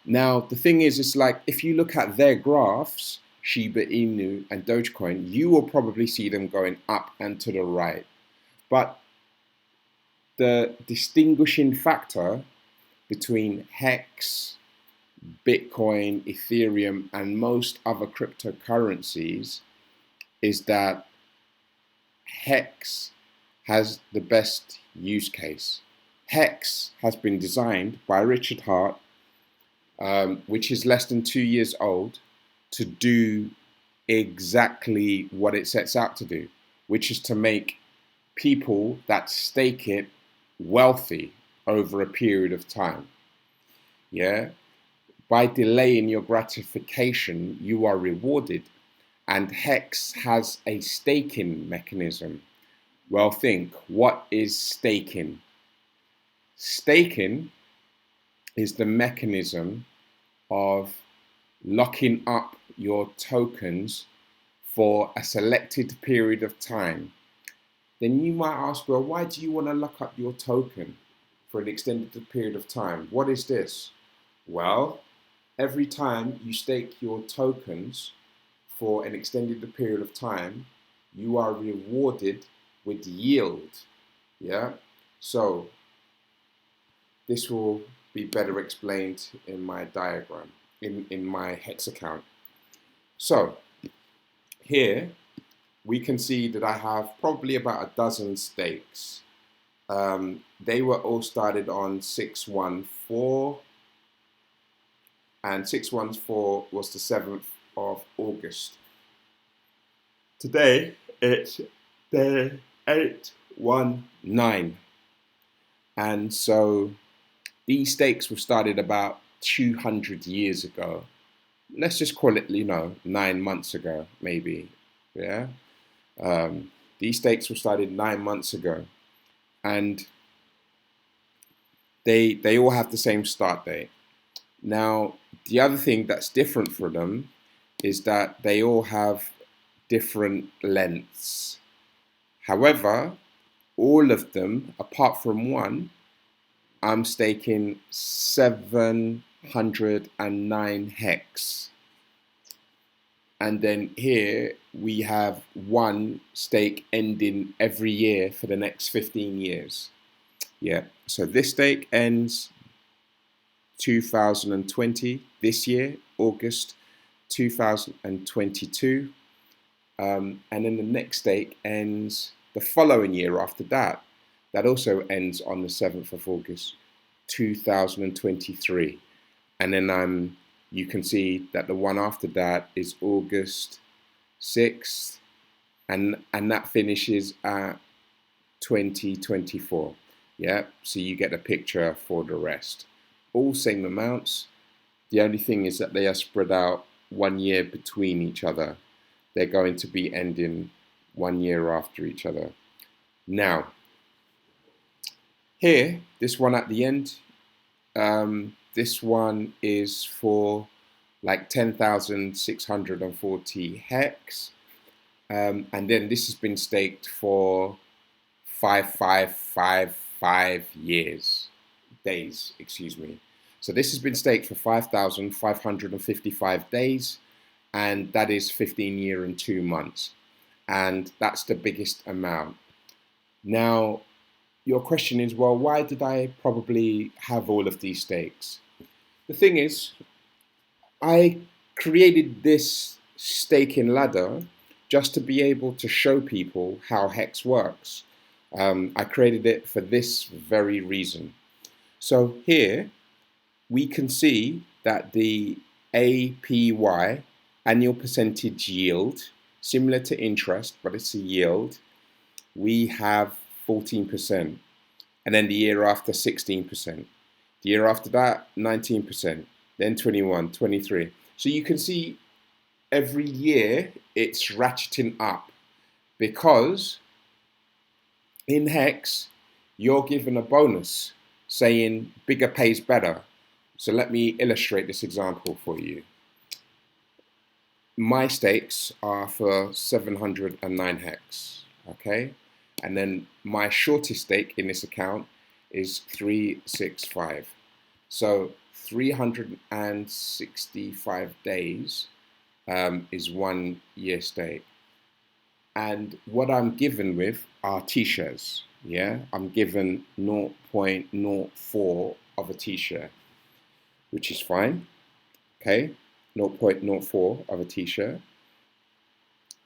Now the thing is, it's like if you look at their graphs, Shiba Inu and Dogecoin, you will probably see them going up and to the right. But the distinguishing factor between Hex, Bitcoin, Ethereum, and most other cryptocurrencies is that Hex has the best use case. Hex has been designed by Richard Hart, which is less than 2 years old, to do exactly what it sets out to do, which is to make people that stake it wealthy over a period of time. Yeah. By delaying your gratification, you are rewarded. And Hex has a staking mechanism. Well, think, what is staking? Staking is the mechanism of locking up your tokens for a selected period of time. Then you might ask, well, why do you want to lock up your token for an extended period of time? What is this? Well, every time you stake your tokens for an extended period of time, you are rewarded with yield. Yeah. So this will be better explained in my diagram, in my Hex account. So here we can see that I have probably about a dozen stakes. They were all started on 614, and 614 was the 7th of August. Today it's day 819, and so these stakes were started about 200 years ago. Let's just call it, 9 months ago, maybe. Yeah. These stakes were started 9 months ago, and they all have the same start date. Now, the other thing that's different for them is that they all have different lengths. However, all of them, apart from one, I'm staking 709 hex. And then here we have one stake ending every year for the next 15 years. Yeah, so this stake ends 2020, this year, August 2022. And then the next stake ends the following year after that. That also ends on the 7th of August 2023. And then you can see that the one after that is August 6th, and that finishes at 2024. Yeah, so you get a picture for the rest. All same amounts. The only thing is that they are spread out 1 year between each other. They're going to be ending 1 year after each other. Now, here, this one at the end, this one is for like 10,640 hex. And then this has been staked for 5,555 days. So this has been staked for 5,555 days, and that is 15 years and 2 months. And that's the biggest amount. Now, your question is, well, why did I probably have all of these stakes? The thing is, I created this staking ladder just to be able to show people how Hex works. I created it for this very reason. So here we can see that the APY, annual percentage yield, similar to interest, but it's a yield, we have 14%. And then the year after, 16%. The year after that, 19%. Then 21, 23. So you can see every year it's ratcheting up, because in Hex, you're given a bonus saying bigger pays better. So let me illustrate this example for you. My stakes are for 709 hex, okay? And then my shortest stake in this account is 365. So 365 days is 1 year stake. And what I'm given with are T-shares, yeah? I'm given 0.04 of a T-share, which is fine, okay? 0.04 of a T-share.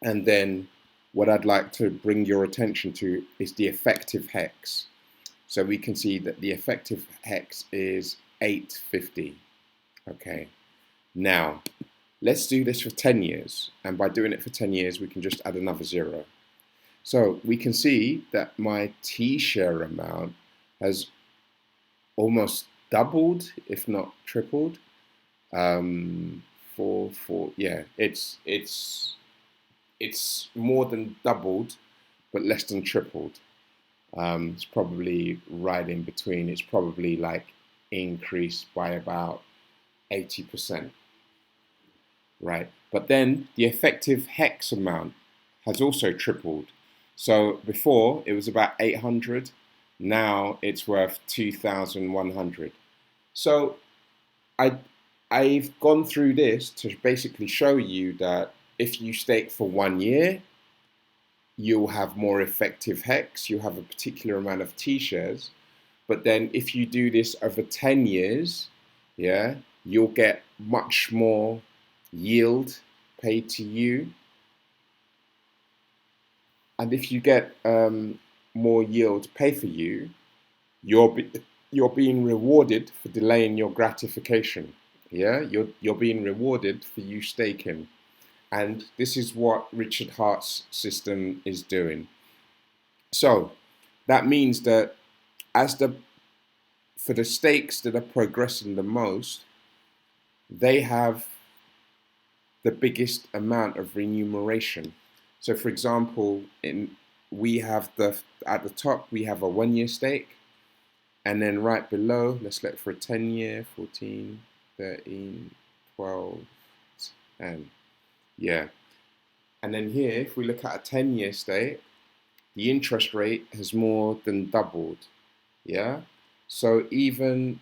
And then what I'd like to bring your attention to is the effective hex. So we can see that the effective hex is 850, okay? Now, let's do this for 10 years. And by doing it for 10 years, we can just add another 0. So we can see that my T-share amount has almost doubled, if not tripled. Yeah, it's more than doubled, but less than tripled. It's probably right in between. It's probably like increased by about 80%, right? But then the effective hex amount has also tripled. So before it was about 800, now it's worth 2,100. So I've gone through this to basically show you that if you stake for 1 year, you'll have more effective hex, you'll have a particular amount of T-shares. But then if you do this over 10 years, yeah, you'll get much more yield paid to you. And if you get more yield paid for you, you're being rewarded for delaying your gratification. Yeah, you're being rewarded for you staking. And this is what Richard Hart's system is doing. So that means that for the stakes that are progressing the most, they have the biggest amount of remuneration. So for example, we have at the top we have a 1 year stake, and then right below, let's look for a 10 year, 14, 13, 12, 10. Yeah. And then here, if we look at a 10 year stake, the interest rate has more than doubled. Yeah. So even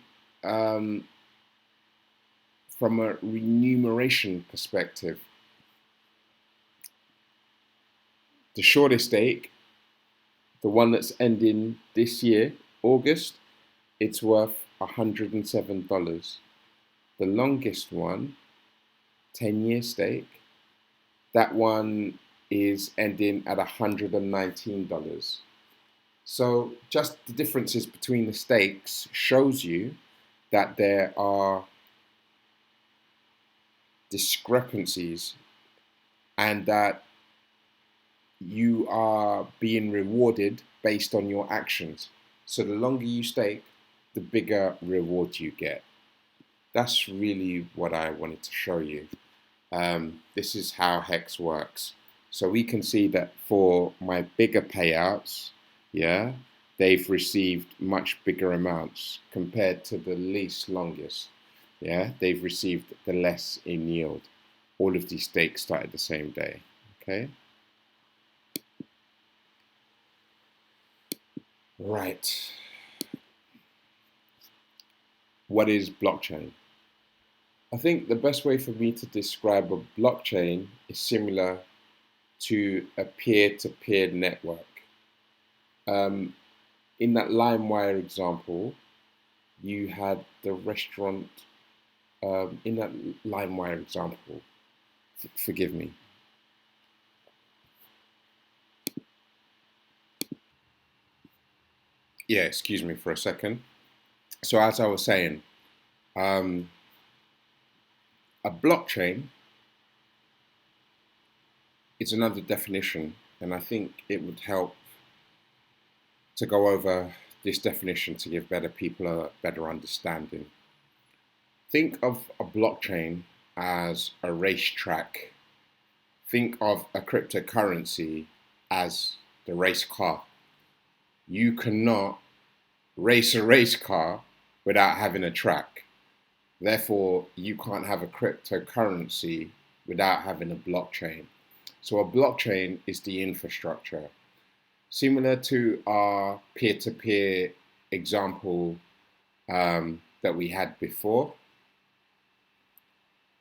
from a remuneration perspective, the shortest stake, the one that's ending this year, August, it's worth $107. The longest one, 10 year stake, that one is ending at $119. So just the differences between the stakes shows you that there are discrepancies and that you are being rewarded based on your actions. So the longer you stake, the bigger reward you get. That's really what I wanted to show you. This is how Hex works. So we can see that for my bigger payouts, yeah, they've received much bigger amounts compared to the least longest. Yeah, they've received the less in yield. All of these stakes started the same day. Okay. Right. What is blockchain? I think the best way for me to describe a blockchain is similar to a peer-to-peer network. In that LimeWire example, you had the restaurant. In that LimeWire example, forgive me. Yeah, excuse me for a second. So as I was saying, a blockchain is another definition, and I think it would help to go over this definition to give better people a better understanding. Think of a blockchain as a racetrack. Think of a cryptocurrency as the race car. You cannot race a race car without having a track. Therefore, you can't have a cryptocurrency without having a blockchain. So a blockchain is the infrastructure. Similar to our peer-to-peer example that we had before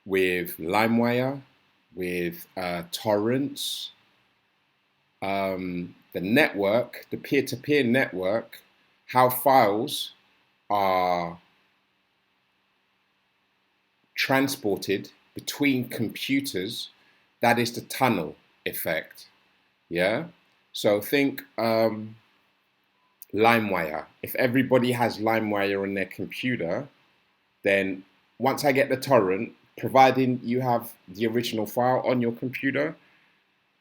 with LimeWire, with torrents, the network, the peer-to-peer network, how files are transported between computers, that is the tunnel effect. Yeah. So think LimeWire. If everybody has LimeWire on their computer, then once I get the torrent, providing you have the original file on your computer,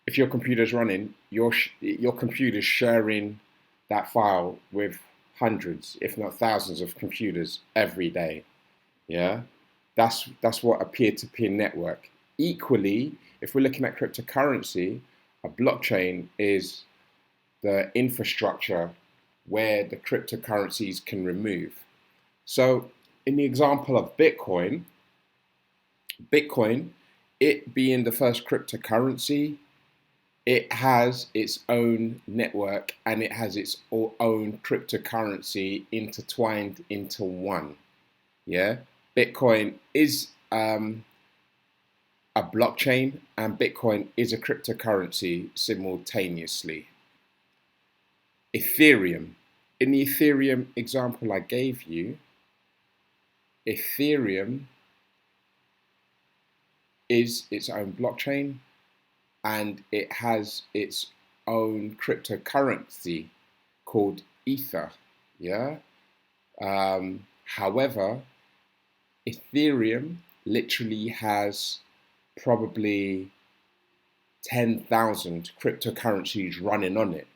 if your computer's running, your computer's sharing that file with hundreds, if not thousands, of computers every day. Yeah, that's what a peer-to-peer network. Equally, if we're looking at cryptocurrency, a blockchain is the infrastructure where the cryptocurrencies can remove. So in the example of Bitcoin, it being the first cryptocurrency, it has its own network and it has its own cryptocurrency intertwined into one. Yeah, Bitcoin is a blockchain and Bitcoin is a cryptocurrency simultaneously. Ethereum. In the Ethereum example I gave you, Ethereum is its own blockchain and it has its own cryptocurrency called Ether. Yeah. However, Ethereum literally has probably 10,000 cryptocurrencies running on it.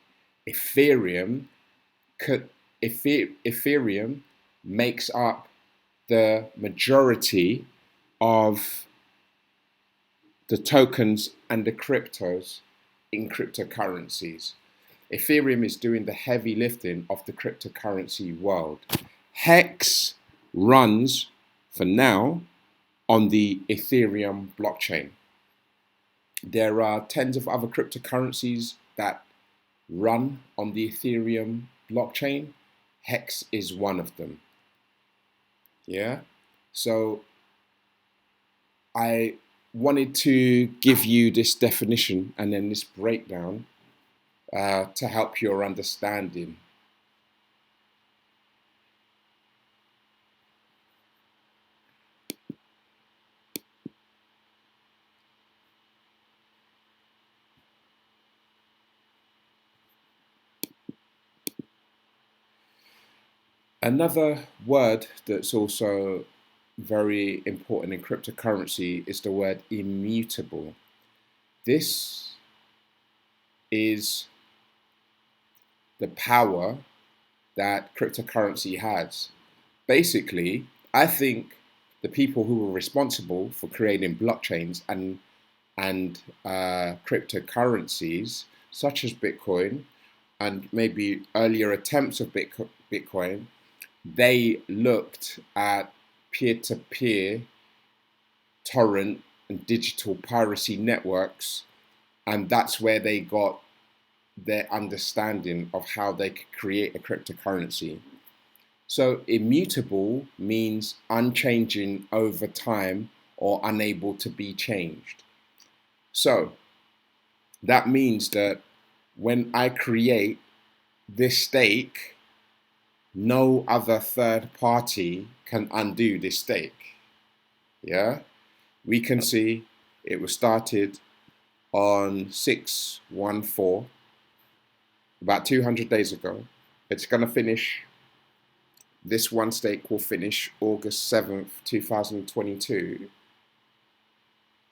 Ethereum makes up the majority of the tokens and the cryptos in cryptocurrencies. Ethereum is doing the heavy lifting of the cryptocurrency world. Hex runs, for now, on the Ethereum blockchain. There are tens of other cryptocurrencies that run on the Ethereum blockchain. Hex is one of them. Yeah. So I wanted to give you this definition and then this breakdown to help your understanding. Another word that's also very important in cryptocurrency is the word immutable. This is the power that cryptocurrency has. Basically, I think the people who were responsible for creating blockchains and cryptocurrencies, such as Bitcoin, and maybe earlier attempts of Bitcoin, they looked at peer-to-peer torrent and digital piracy networks, and that's where they got their understanding of how they could create a cryptocurrency. So immutable means unchanging over time or unable to be changed. So that means that when I create this stake, no other third party can undo this stake. Yeah, we can see it was started on 6/14, about 200 days ago. It's going to finish, this one stake will finish August 7th, 2022.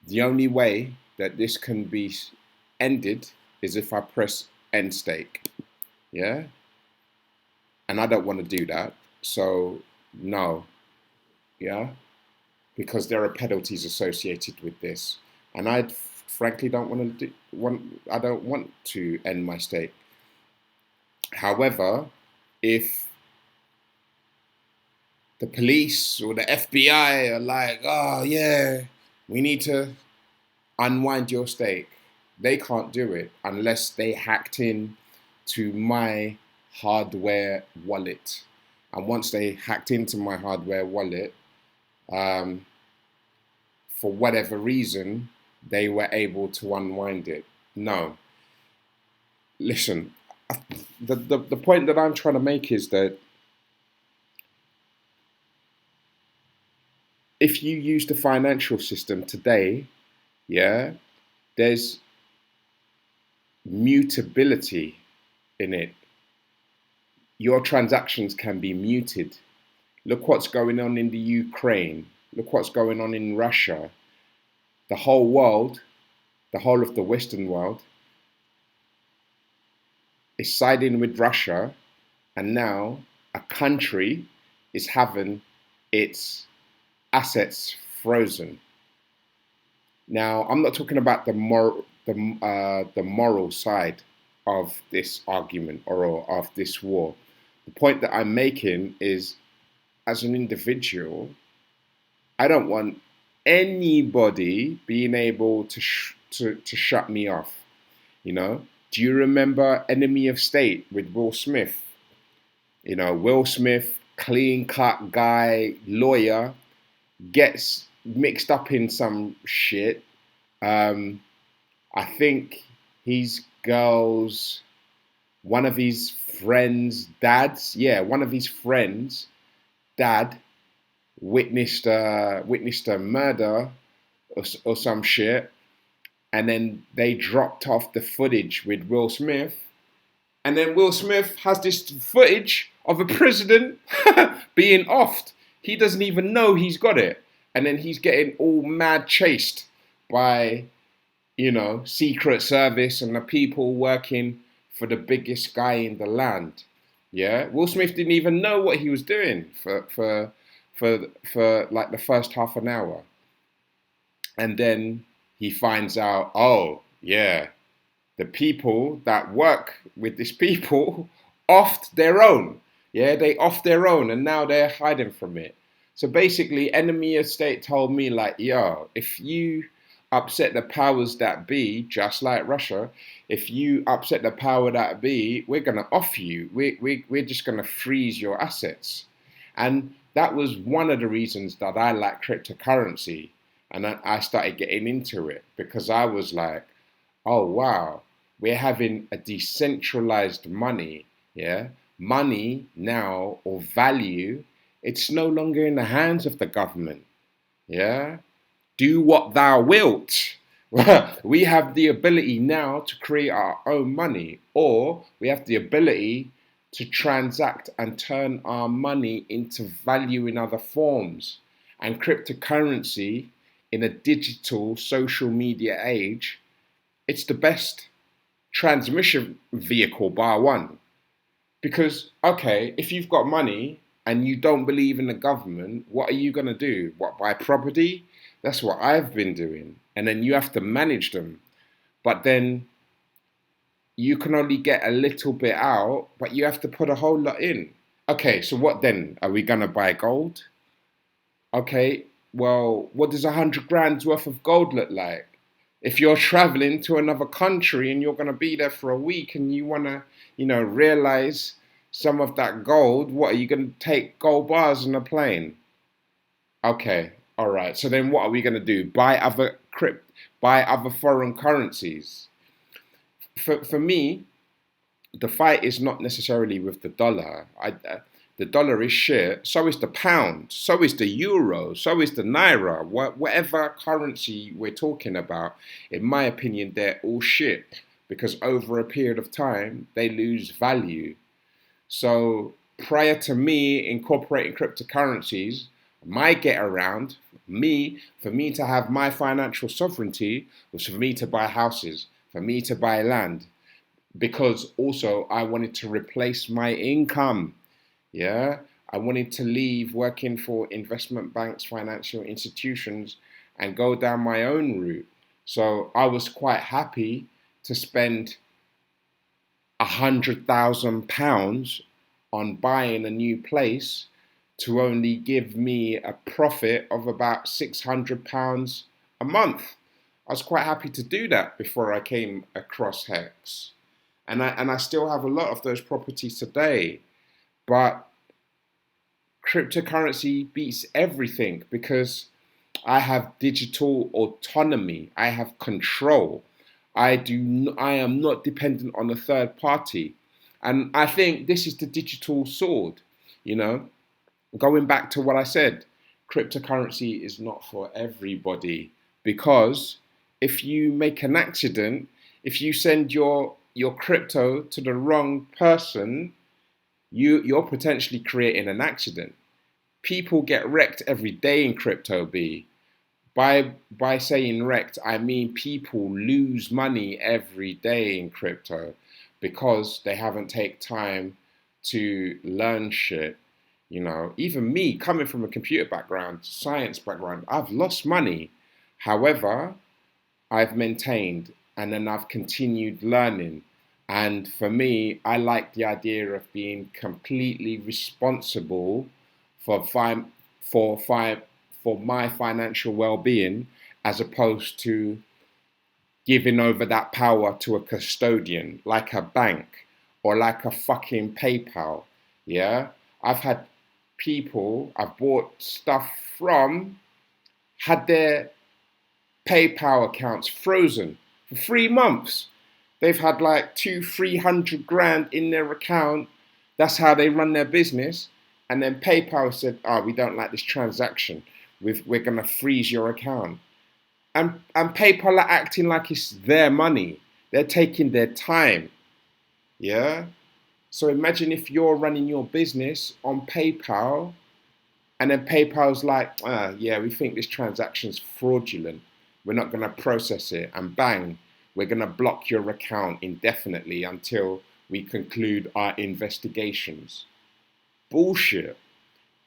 The only way that this can be ended is if I press end stake. Yeah, and I don't want to do that, so no. Yeah, because there are penalties associated with this, and I frankly don't I don't want to end my stake. However, if the police or the FBI are like, oh yeah, we need to unwind your stake. They can't do it unless they hacked in to my hardware wallet. And once they hacked into my hardware wallet, um, for whatever reason, they were able to unwind it. No. Listen, the point that I'm trying to make is that if you use the financial system today, yeah, there's mutability in it. Your transactions can be muted. Look what's going on in the Ukraine. Look what's going on in Russia. The whole world, the whole of the Western world, is siding with Russia, and now a country is having its assets frozen. Now, I'm not talking about the moral side of this argument or of this war. The point that I'm making is, as an individual, I don't want anybody being able to shut me off. You know, do you remember Enemy of State with Will Smith? You know, Will Smith, clean cut guy, lawyer, gets mixed up in some shit. I think his girl's, one of his friends' dads, yeah, one of his friends' dad witnessed a murder or some shit, and then they dropped off the footage with Will Smith, and then Will Smith has this footage of a president being offed. He doesn't even know he's got it, and then he's getting all mad chased by, you know, Secret Service and the people working for the biggest guy in the land. Yeah, Will Smith didn't even know what he was doing for like the first half an hour, and then he finds out, oh yeah, the people that work with these people offed their own. Yeah, they offed their own, and now they're hiding from it. So basically, Enemy of State told me, like, yo, if you upset the powers that be, just like Russia, if you upset the power that be, we're going to off you. We're just going to freeze your assets. And that was one of the reasons that I like cryptocurrency. And I started getting into it because I was like, oh, wow, we're having a decentralized money. Yeah. Money now, or value, it's no longer in the hands of the government. Yeah. Do what thou wilt. We have the ability now to create our own money, or we have the ability to transact and turn our money into value in other forms. And cryptocurrency, in a digital social media age, it's the best transmission vehicle bar one. Because, okay, if you've got money and you don't believe in the government, what are you going to do? What, buy property? That's what I've been doing. And then you have to manage them. But then you can only get a little bit out, but you have to put a whole lot in. Okay, so what then? Are we going to buy gold? Okay, well, what does 100 grand's worth of gold look like? If you're traveling to another country and you're going to be there for a week and you want to, you know, realize some of that gold, what are you going to take gold bars on a plane? Okay, all right. So then what are we going to do? Buy other foreign currencies. For me, the fight is not necessarily with the dollar. The dollar is shit. So is the pound. So is the euro. So is the naira. Whatever currency we're talking about, in my opinion, they're all shit because over a period of time they lose value. So prior to me incorporating cryptocurrencies, my get around for me to have my financial sovereignty was for me to buy houses, for me to buy land, because also I wanted to replace my income. Yeah, I wanted to leave working for investment banks, financial institutions, and go down my own route. So I was quite happy to spend £100,000 on buying a new place to only give me a profit of about £600 a month. I was quite happy to do that before I came across Hex. And I still have a lot of those properties today. But cryptocurrency beats everything because I have digital autonomy. I have control. I am not dependent on a third party. And I think this is the digital sword, you know. Going back to what I said, cryptocurrency is not for everybody because if you make an accident, if you send your crypto to the wrong person, you're potentially creating an accident. People get wrecked every day in crypto, B. By saying wrecked, I mean people lose money every day in crypto because they haven't take time to learn shit. You know, even me coming from a computer background, science background, I've lost money. However, I've maintained and then I've continued learning. And for me, I like the idea of being completely responsible for fi- for my financial well-being as opposed to giving over that power to a custodian like a bank or like a fucking PayPal. Yeah, I've had people I've bought stuff from had their PayPal accounts frozen for 3 months. They've had like 300 grand in their account. That's how they run their business. And then PayPal said, "Oh, we don't like this transaction. We're gonna freeze your account." And PayPal are acting like it's their money. They're taking their time. Yeah. So imagine if you're running your business on PayPal, and then PayPal's like, yeah, we think this transaction's fraudulent. We're not going to process it. And bang, we're going to block your account indefinitely until we conclude our investigations. Bullshit.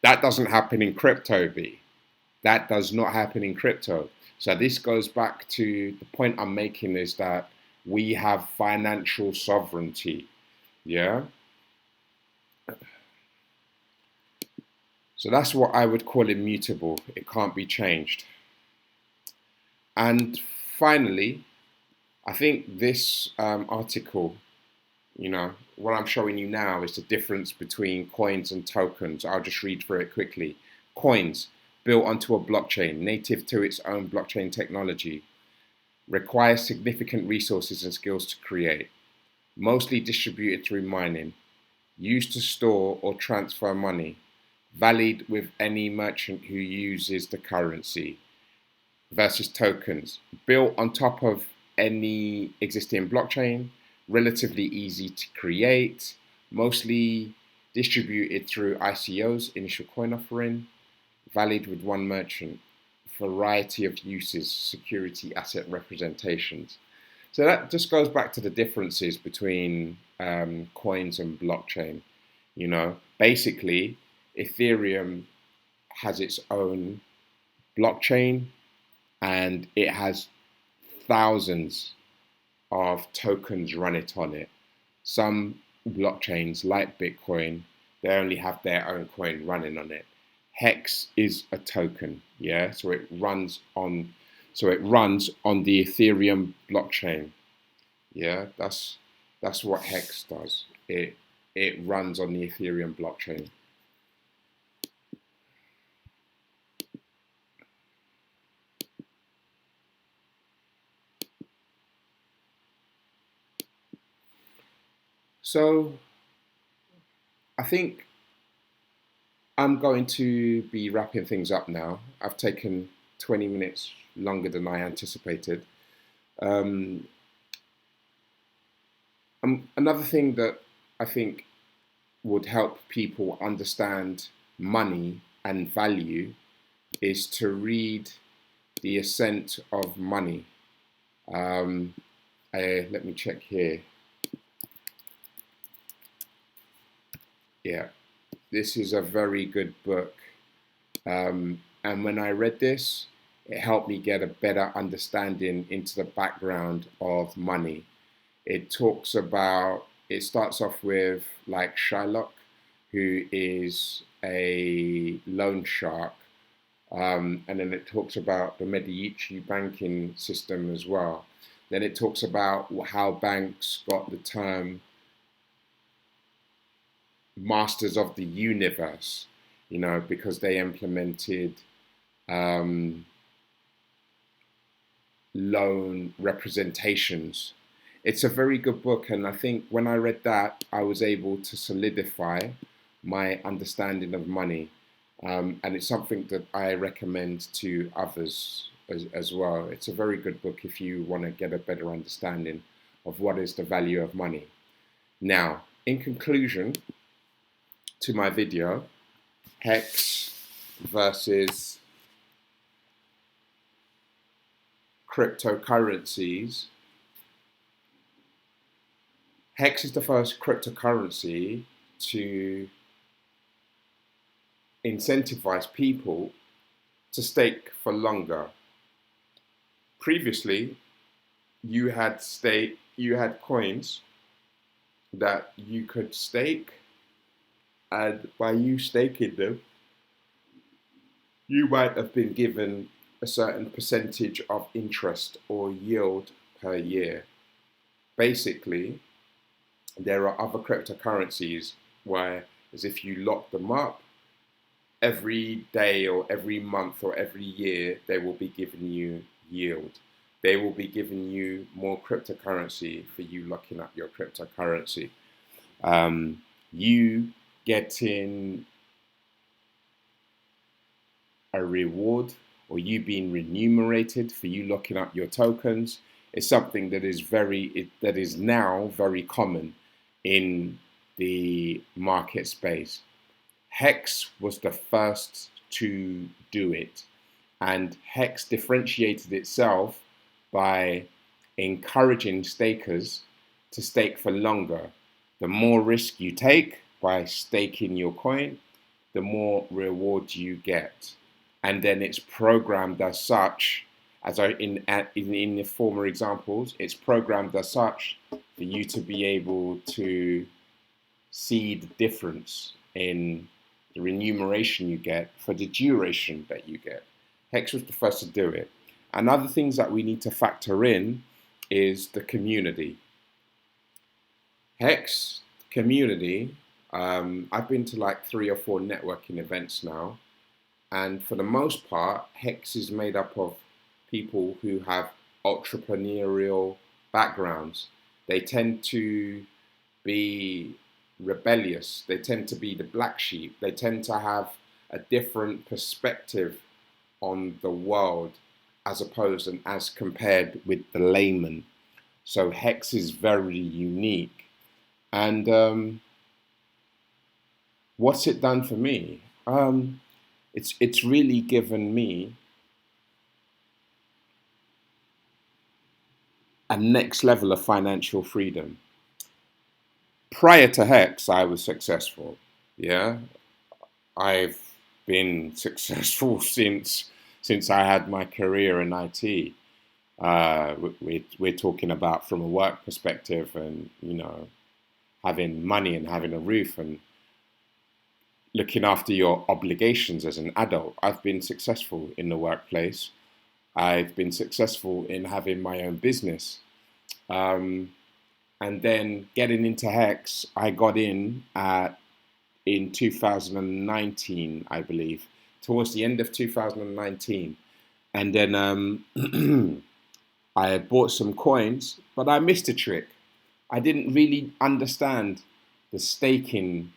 That doesn't happen in crypto, B. That does not happen in crypto. So this goes back to the point I'm making is that we have financial sovereignty. Yeah. So that's what I would call immutable. It can't be changed. And finally, I think this article, you know, what I'm showing you now is the difference between coins and tokens. I'll just read through it quickly. Coins, built onto a blockchain, native to its own blockchain technology, require significant resources and skills to create, mostly distributed through mining, used to store or transfer money, valid with any merchant who uses the currency, versus tokens, built on top of any existing blockchain, relatively easy to create, mostly distributed through ICOs, initial coin offering, valid with one merchant, variety of uses, security asset representations. So that just goes back to the differences between coins and blockchain. You know, basically, Ethereum has its own blockchain and it has thousands of tokens run it on it. Some blockchains like Bitcoin, they only have their own coin running on it. Hex is a token, yeah. So it runs on the Ethereum blockchain. Yeah, that's what Hex does. It runs on the Ethereum blockchain. So I think I'm going to be wrapping things up now. I've taken 20 minutes longer than I anticipated. Um, Another thing that I think would help people understand money and value is to read The Ascent of Money. Let me check here. Yeah, this is a very good book. And when I read this, it helped me get a better understanding into the background of money. It starts off with like Shylock, who is a loan shark. And then it talks about the Medici banking system as well. Then it talks about how banks got the term masters of the universe, because they implemented loan representations. It's a very good book, and I think when I read that, I was able to solidify my understanding of money. And it's something that I recommend to others as well. It's a very good book if you want to get a better understanding of what is the value of money. Now, in conclusion to my video, Hex versus cryptocurrencies. Hex is the first cryptocurrency to incentivize people to stake for longer. Previously, you had coins that you could stake, and by you staking them, you might have been given a certain percentage of interest or yield per year. Basically, there are other cryptocurrencies where, as if you lock them up, every day or every month or every year, they will be giving you yield. They will be giving you more cryptocurrency for you locking up your cryptocurrency. You getting a reward, or you being remunerated for you locking up your tokens, is something that is now very common in the market space. Hex was the first to do it, and Hex differentiated itself by encouraging stakers to stake for longer. The more risk you take by staking your coin, the more reward you get. And then it's programmed as such, as in the former examples, it's programmed as such for you to be able to see the difference in the remuneration you get for the duration that you get. Hex was the first to do it. And other things that we need to factor in is the community. Hex community, I've been to like 3 or 4 networking events now, and for the most part, Hex is made up of people who have entrepreneurial backgrounds. They tend to be rebellious. They tend to be the black sheep. They tend to have a different perspective on the world as compared with the layman. So Hex is very unique. And what's it done for me? It's really given me a next level of financial freedom. Prior to Hex, I was successful. Yeah, I've been successful since I had my career in IT. We're talking about from a work perspective, and having money and having a roof and looking after your obligations as an adult. I've been successful in the workplace. I've been successful in having my own business. And then getting into Hex, I got in 2019, I believe, towards the end of 2019. And then I had bought some coins, but I missed a trick. I didn't really understand the staking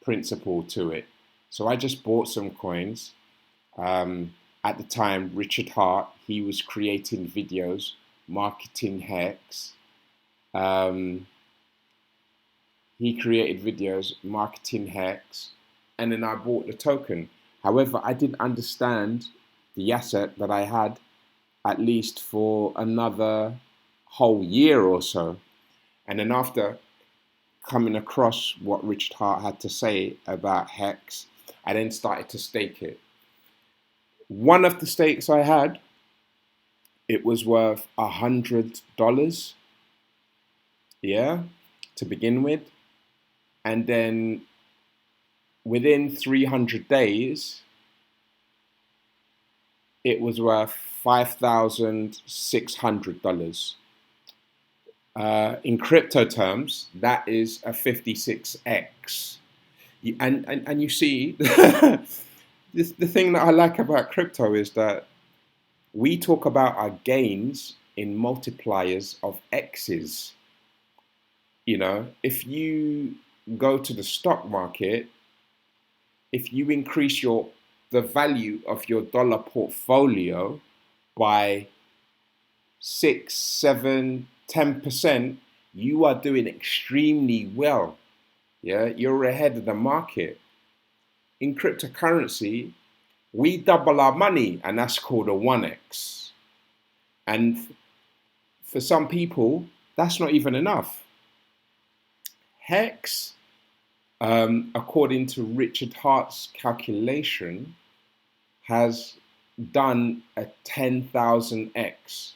principle to it. So I just bought some coins. At the time, Richard Hart, he was creating videos, marketing Hex. He created videos, marketing Hex, and then I bought the token. However, I didn't understand the asset that I had at least for another whole year or so. And then after coming across what Richard Hart had to say about Hex, I then started to stake it. One of the stakes I had, it was worth $100, yeah, to begin with. And then within 300 days, it was worth $5,600. In crypto terms, that is a 56x. And you see, the thing that I like about crypto is that we talk about our gains in multipliers of x's. You know, if you go to the stock market, if you increase the value of your dollar portfolio by 6, 7, 10%, you are doing extremely well. Yeah, you're ahead of the market. In cryptocurrency, we double our money, and that's called a 1x. And for some people, that's not even enough. Hex, according to Richard Hart's calculation, has done a 10,000x,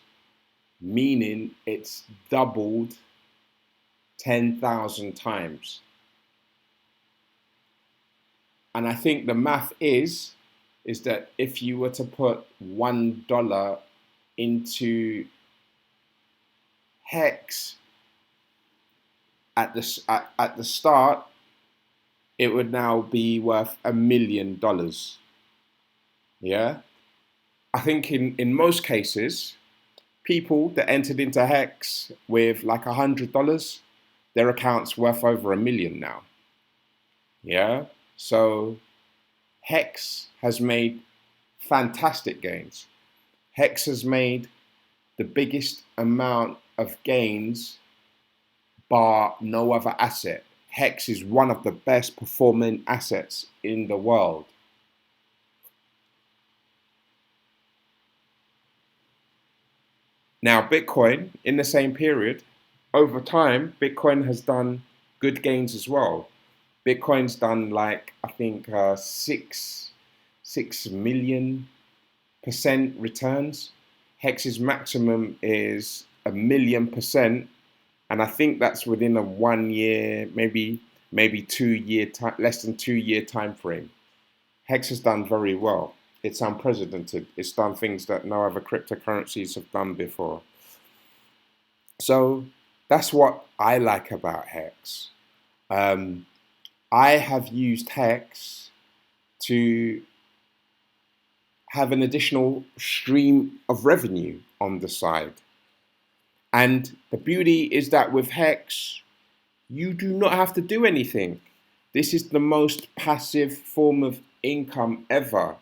meaning it's doubled 10,000 times. And I think the math is that if you were to put $1 into Hex at the start, it would now be worth $1 million. Yeah, I think in most cases, people that entered into Hex with like $100, their account's worth over $1 million now. Yeah, so Hex has made fantastic gains. Hex has made the biggest amount of gains bar no other asset. Hex is one of the best performing assets in the world. Now, Bitcoin, in the same period, over time, Bitcoin has done good gains as well. Bitcoin's done like, I think, 6 million% returns. Hex's maximum is 1 million%. And I think that's within a 1 year, maybe 2 year, less than 2 year time frame. Hex has done very well. It's unprecedented. It's done things that no other cryptocurrencies have done before. So that's what I like about Hex. I have used Hex to have an additional stream of revenue on the side. And the beauty is that with Hex, you do not have to do anything. This is the most passive form of income ever.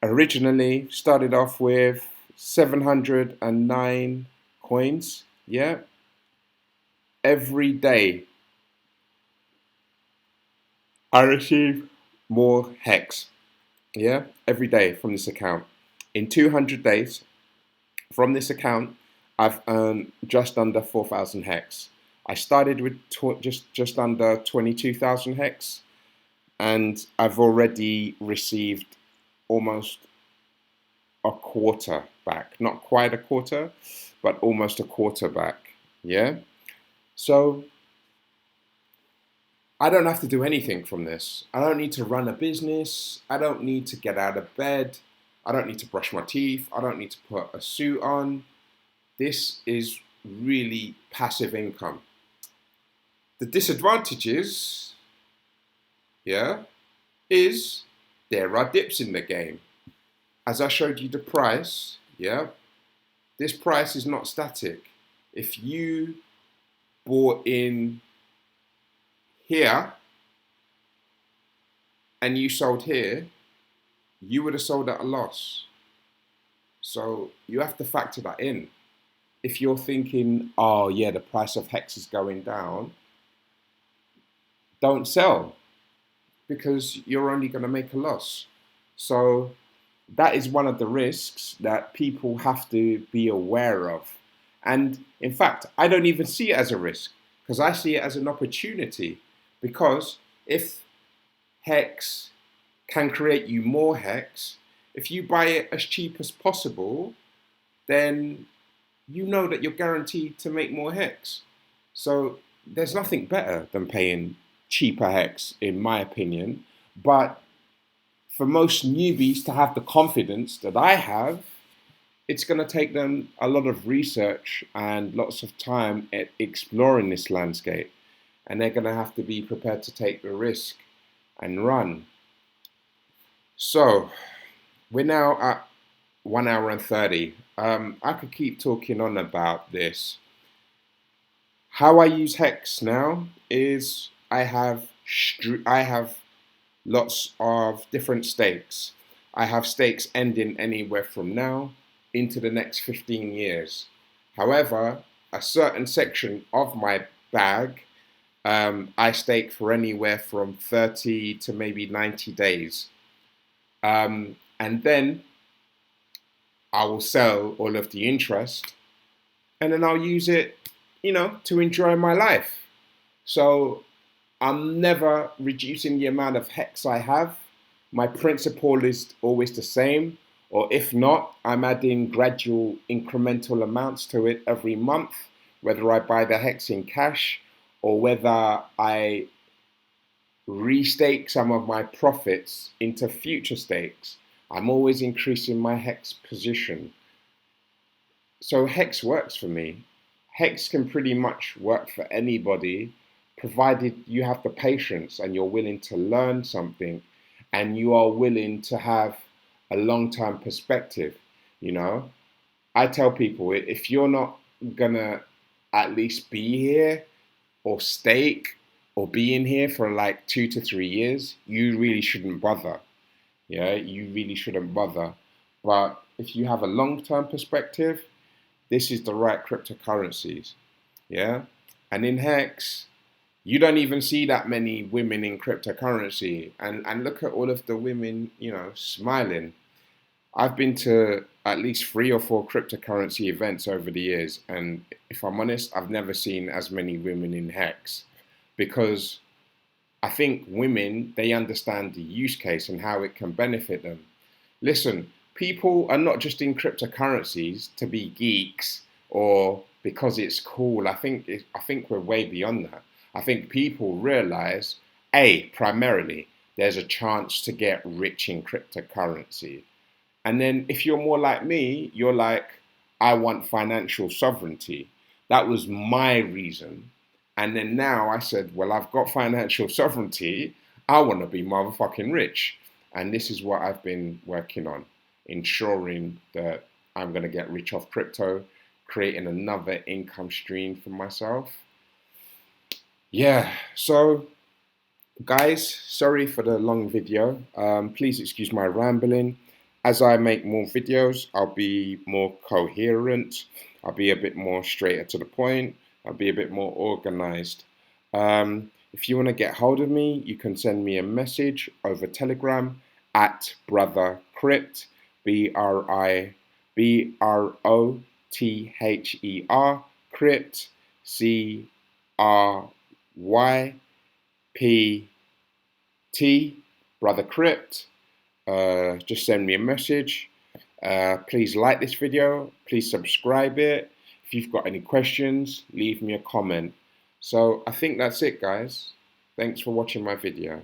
Originally started off with 709 coins. Yeah. Every day I receive more Hex. Yeah. Every day from this account. In 200 days from this account, I've earned just under 4,000 Hex. I started with just under 22,000 Hex, and I've already received almost a quarter back. Not quite a quarter, but almost a quarter back. Yeah. So I don't have to do anything from this. I don't need to run a business. I don't need to get out of bed. I don't need to brush my teeth. I don't need to put a suit on. This is really passive income. The disadvantages, yeah, is there are dips in the game. As I showed you the price, yeah, this price is not static. If you bought in here and you sold here, you would have sold at a loss. So you have to factor that in. If you're thinking, oh yeah, the price of Hex is going down, don't sell, because you're only going to make a loss. So that is one of the risks that people have to be aware of. And in fact, I don't even see it as a risk, because I see it as an opportunity. Because if Hex can create you more Hex, if you buy it as cheap as possible, then you know that you're guaranteed to make more Hex. So there's nothing better than paying cheaper hex, in my opinion. But for most newbies to have the confidence that I have, it's going to take them a lot of research and lots of time at exploring this landscape. And they're going to have to be prepared to take the risk and run. So we're now at 1 hour and 30. I could keep talking on about this. How I use hex now is I have lots of different stakes. I have stakes ending anywhere from now into the next 15 years. However, a certain section of my bag, I stake for anywhere from 30 to maybe 90 days. And then I will sell all of the interest, and then I'll use it, to enjoy my life. So I'm never reducing the amount of hex I have. My principle is always the same, or if not, I'm adding gradual incremental amounts to it every month, whether I buy the hex in cash or whether I restake some of my profits into future stakes. I'm always increasing my hex position. So hex works for me. Hex can pretty much work for anybody, provided you have the patience and you're willing to learn something and you are willing to have a long-term perspective. I tell people, if you're not gonna at least be here or stake or be in here for like 2 to 3 years, you really shouldn't bother. Yeah, you really shouldn't bother. But if you have a long-term perspective, this is the right cryptocurrencies. Yeah, and in hex, you don't even see that many women in cryptocurrency, and look at all of the women, smiling. I've been to at least 3 or 4 cryptocurrency events over the years, and if I'm honest, I've never seen as many women in hex, because I think women, they understand the use case and how it can benefit them. Listen, people are not just in cryptocurrencies to be geeks or because it's cool. I think we're way beyond that. I think people realize, primarily, there's a chance to get rich in cryptocurrency. And then if you're more like me, you're like, I want financial sovereignty. That was my reason. And then now I said, well, I've got financial sovereignty. I want to be motherfucking rich. And this is what I've been working on, ensuring that I'm going to get rich off crypto, creating another income stream for myself. Yeah, so guys, sorry for the long video. Please excuse my rambling. As I make more videos, I'll be more coherent. I'll be a bit more straighter to the point. I'll be a bit more organized. If you want to get hold of me, you can send me a message over Telegram at Brother Crypt, BROTHER, Crypt, CRYPT, Brother Crypt. Just send me a message. Please like this video. Please subscribe it. If you've got any questions, leave me a comment. So I think that's it, guys. Thanks for watching my video.